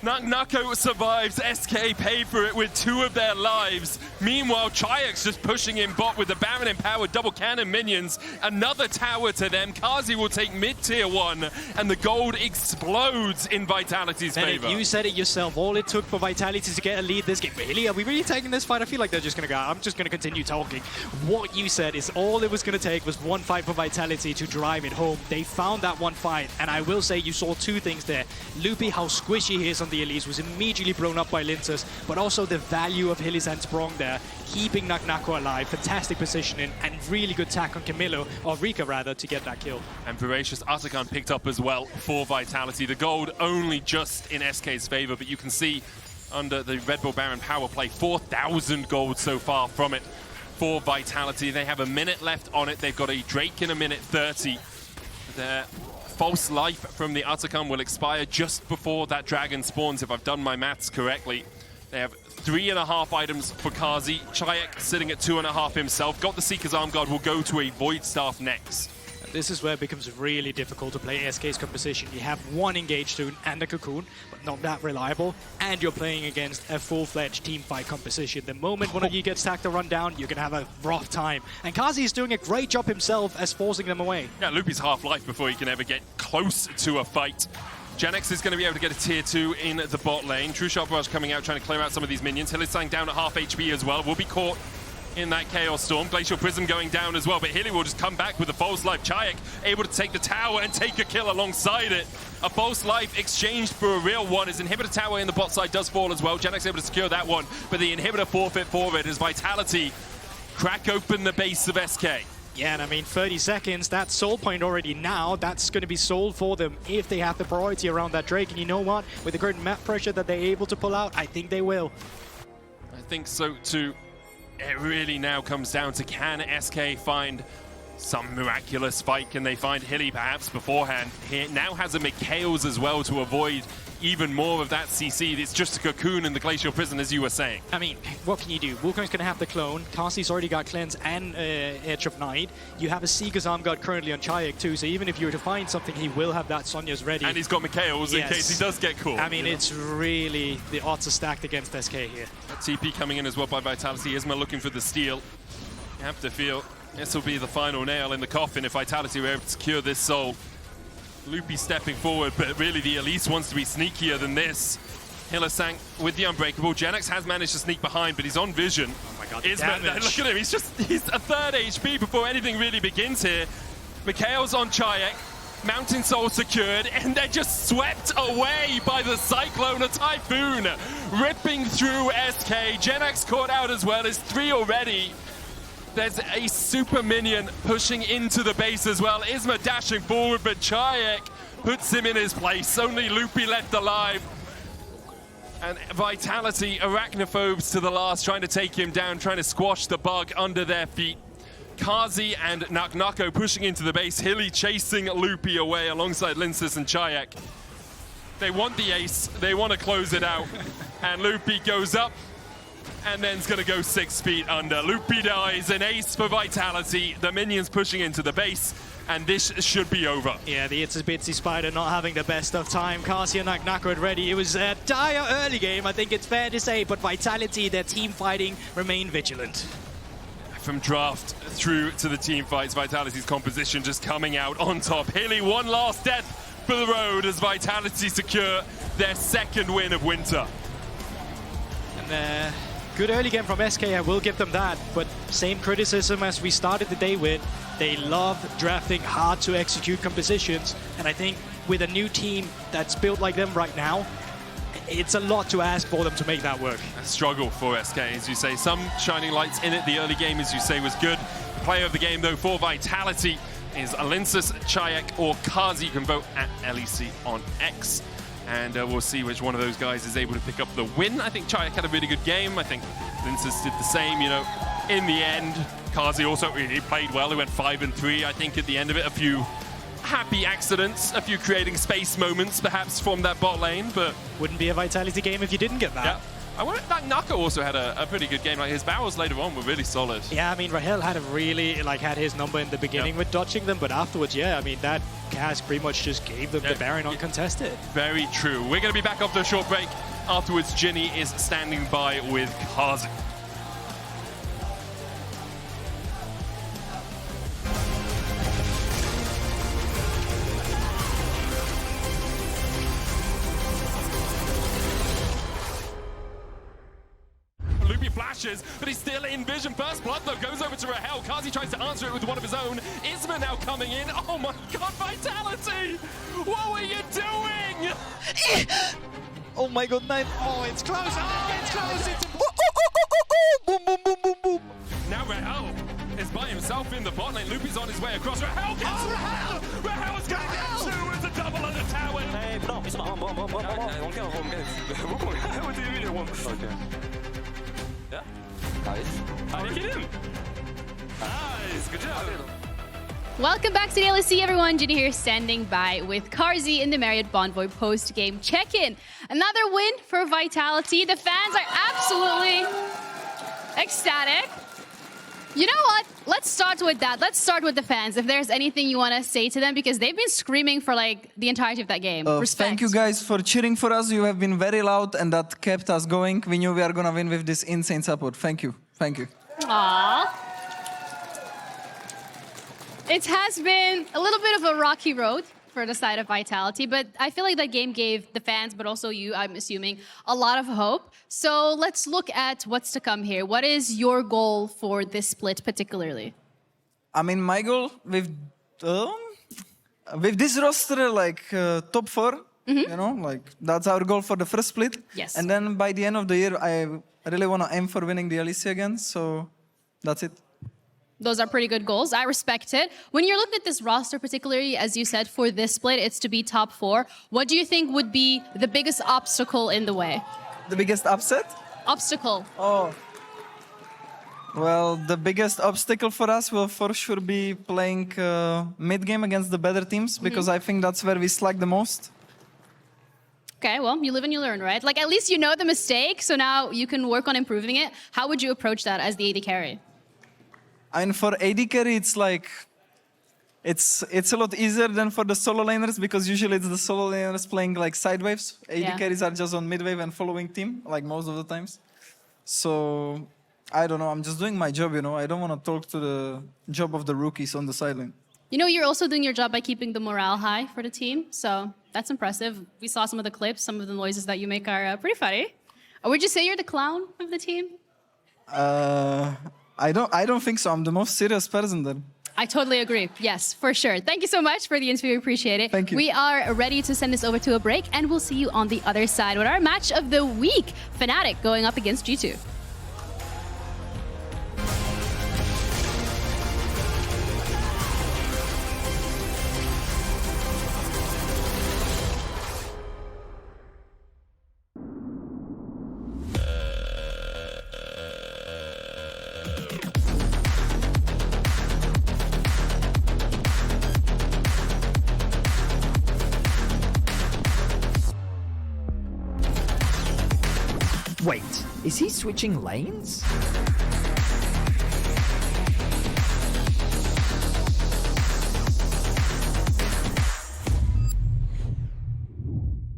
Speaker 1: Nako survives. SK pay for it with 2 of their lives. Meanwhile, Czajek's just pushing in bot with the Baron empowered double cannon minions. Another tower to them. Carzzy will take mid-tier 1, and the gold explodes in Vitality's favor.
Speaker 2: You said it yourself. All it took for Vitality to get a lead this game. Really? Are we really taking this fight? I feel like they're just going to go. I'm just going to continue talking. What you said is all it was going to take was 1 fight for Vitality to drive it home. They found that 1 fight, and I will say you saw 2 things there. Loopy, how squishy he is on the Elise, was immediately blown up by Lyncas, but also the value of Hylissang's Braum there, keeping Nako alive, fantastic positioning, and really good tack on Camilo, or Rika rather, to get that kill.
Speaker 1: And Voracious Archon picked up as well for Vitality. The gold only just in SK's favor, but you can see under the Red Bull Baron power play, 4,000 gold so far from it for Vitality. They have a minute left on it. They've got a Drake in a minute 30. Their false life from the Archon will expire just before that dragon spawns, if I've done my maths correctly. They have 3.5 items for Carzzy. Czajek sitting at 2.5 himself. Got the Seeker's Arm Guard, will go to a Void Staff next.
Speaker 2: This is where it becomes really difficult to play SK's composition. You have one engaged Toon and a Cocoon, but not that reliable, and you're playing against a full-fledged team fight composition. The moment one of you gets tacked or run down, you can have a rough time. And Carzzy is doing a great job himself as forcing them away.
Speaker 1: Yeah, Loopy's half-life before he can ever get close to a fight. Genex is going to be able to get a tier 2 in the bot lane. True Shot Barrage coming out, trying to clear out some of these minions. Hylissang down at half HP as well. Will be caught in that Chaos Storm. Glacial Prism going down as well, but Hilly will just come back with a false life. Czajek able to take the tower and take a kill alongside it. A false life exchanged for a real one. His inhibitor tower in the bot side does fall as well. Genex able to secure that one, but the inhibitor forfeit for it as Vitality crack open the base of SK.
Speaker 2: Yeah, and I mean, 30 seconds, that soul point already now, that's going to be sold for them if they have the priority around that Drake. And you know what? With the current map pressure that they're able to pull out, I think they will.
Speaker 1: I think so too. It really now comes down to, can SK find some miraculous fight? Can they find Hilly perhaps beforehand? He now has a Mikhails as well to avoid even more of that CC. It's just a Cocoon and the Glacial Prison, as you were saying.
Speaker 2: I mean, what can you do? Wukong's going to have the clone. Carzzy's already got Cleanse and Edge of Night. You have a Seeker's Arm God currently on Czajek too, so even if you were to find something, he will have that Sonya's ready.
Speaker 1: And he's got Mikhails in case he does get caught.
Speaker 2: I mean, it's really, the odds are stacked against SK here.
Speaker 1: TP coming in as well by Vitality. Isma looking for the steal. You have to feel this will be the final nail in the coffin if Vitality were able to secure this soul. Loopy stepping forward, but really the Elise wants to be sneakier than this. Hylissang with the Unbreakable. Genex has managed to sneak behind, but he's on vision.
Speaker 2: Oh my god,
Speaker 1: Isma, look at him, he's a third HP before anything really begins here. Mikhails on Czajek, Mountain Soul secured, and they're just swept away by the Cyclone, a Typhoon, ripping through SK. Genex caught out as well, there's 3 already. There's a super minion pushing into the base as well. Isma dashing forward, but Czajek puts him in his place. Only Loopy left alive. And Vitality, arachnophobes to the last, trying to take him down, trying to squash the bug under their feet. Carzzy and Nako pushing into the base. Hilly chasing Loopy away alongside Lyncas and Czajek. They want the ace. They want to close it out. And Loopy goes up. And then's going to go 6 feet under. Loopy dies, an ace for Vitality. The minions pushing into the base, and this should be over.
Speaker 2: Yeah, the Itsy Bitsy Spider not having the best of time. Carzzy and Nako had ready. It was a dire early game, I think it's fair to say, but Vitality, their team fighting, remain vigilant.
Speaker 1: From draft through to the team fights, Vitality's composition just coming out on top. Hilly, one last death for the road as Vitality secure their 2nd win of Winter.
Speaker 2: And good early game from SK, I will give them that, but same criticism as we started the day with. They love drafting hard to execute compositions, and I think with a new team that's built like them right now, it's a lot to ask for them to make that work.
Speaker 1: A struggle for SK, as you say. Some shining lights in it. The early game, as you say, was good. The player of the game, though, for Vitality is Lyncas, Czajek, or Carzzy. You can vote at LEC on X. And we'll see which one of those guys is able to pick up the win. I think Czajek had a really good game. I think Lyncas did the same, you know. In the end, Carzzy also really played well. He went 5-3, I think, at the end of it. A few happy accidents, a few creating space moments, perhaps, from that bot lane, but...
Speaker 2: Wouldn't be a Vitality game if you didn't get that.
Speaker 1: Yeah. I wonder if Nako also had a pretty good game. Like, his barrels later on were really solid.
Speaker 2: Yeah, I mean, Rahel had a really, had his number in the beginning with dodging them, but afterwards, yeah, I mean, that cast pretty much just gave them the Baron uncontested.
Speaker 1: Very true. We're going to be back after a short break. Afterwards, Ginny is standing by with Carzzy. Flashes, but he's still in vision. First blood, though, goes over to Rahel. Carzzy tries to answer it with one of his own. Isma now coming in. Oh my god, Vitality! What were you doing?
Speaker 2: Oh my god, man. Oh, it's close. Oh, it's close. It's
Speaker 6: boom, boom, boom, boom, boom.
Speaker 1: Now Rahel is by himself in the bot lane. Loopy's on his way across. Rahel gets Rahel! Rahel's going to get 2 as a double on the tower.
Speaker 6: Hey, Braum, Isma,
Speaker 1: What do you mean?
Speaker 6: Okay. Yeah. Nice.
Speaker 1: How did you get him? Nice, good job.
Speaker 7: Welcome back to the LEC, everyone. Ginny here, standing by with Carzzy in the Marriott Bonvoy post-game check-in. Another win for Vitality. The fans are absolutely ecstatic. You know what? Let's start with that. Let's start with the fans. If there's anything you want to say to them, because they've been screaming for like the entirety of that game. Respect.
Speaker 8: Thank you guys for cheering for us. You have been very loud and that kept us going. We knew we are gonna win with this insane support. Thank you. Thank you.
Speaker 7: Aww. It has been a little bit of a rocky road for the side of Vitality, but I feel like that game gave the fans, but also you, I'm assuming, a lot of hope. So let's look at what's to come here. What is your goal for this split particularly?
Speaker 8: I mean, my goal with this roster, like top 4, you know, like that's our goal for the first split.
Speaker 7: Yes.
Speaker 8: And then by the end of the year, I really want to aim for winning the LEC again. So that's it.
Speaker 7: Those are pretty good goals. I respect it. When you're looking at this roster, particularly, as you said, for this split, it's to be top 4. What do you think would be the biggest obstacle in the way?
Speaker 8: The biggest upset?
Speaker 7: Obstacle.
Speaker 8: Oh. Well, the biggest obstacle for us will for sure be playing mid-game against the better teams, because I think that's where we slack the most.
Speaker 7: Okay, well, you live and you learn, right? Like, at least you know the mistake, so now you can work on improving it. How would you approach that as the AD carry?
Speaker 8: I mean, for AD carry, it's like, it's a lot easier than for the solo laners, because usually it's the solo laners playing like side waves. AD carries are just on mid wave and following team, like most of the times. So, I don't know, I'm just doing my job, you know. I don't want to talk to the job of the rookies on the sideline.
Speaker 7: You know, you're also doing your job by keeping the morale high for the team, so that's impressive. We saw some of the clips, some of the noises that you make are pretty funny. Would you say you're the clown of the team?
Speaker 8: I don't think so. I'm the most serious person then.
Speaker 7: I totally agree. Yes, for sure. Thank you so much for the interview. Appreciate it.
Speaker 8: Thank you.
Speaker 7: We are ready to send this over to a break, and we'll see you on the other side with our match of the week. Fnatic going up against G2.
Speaker 9: Wait, is he switching lanes?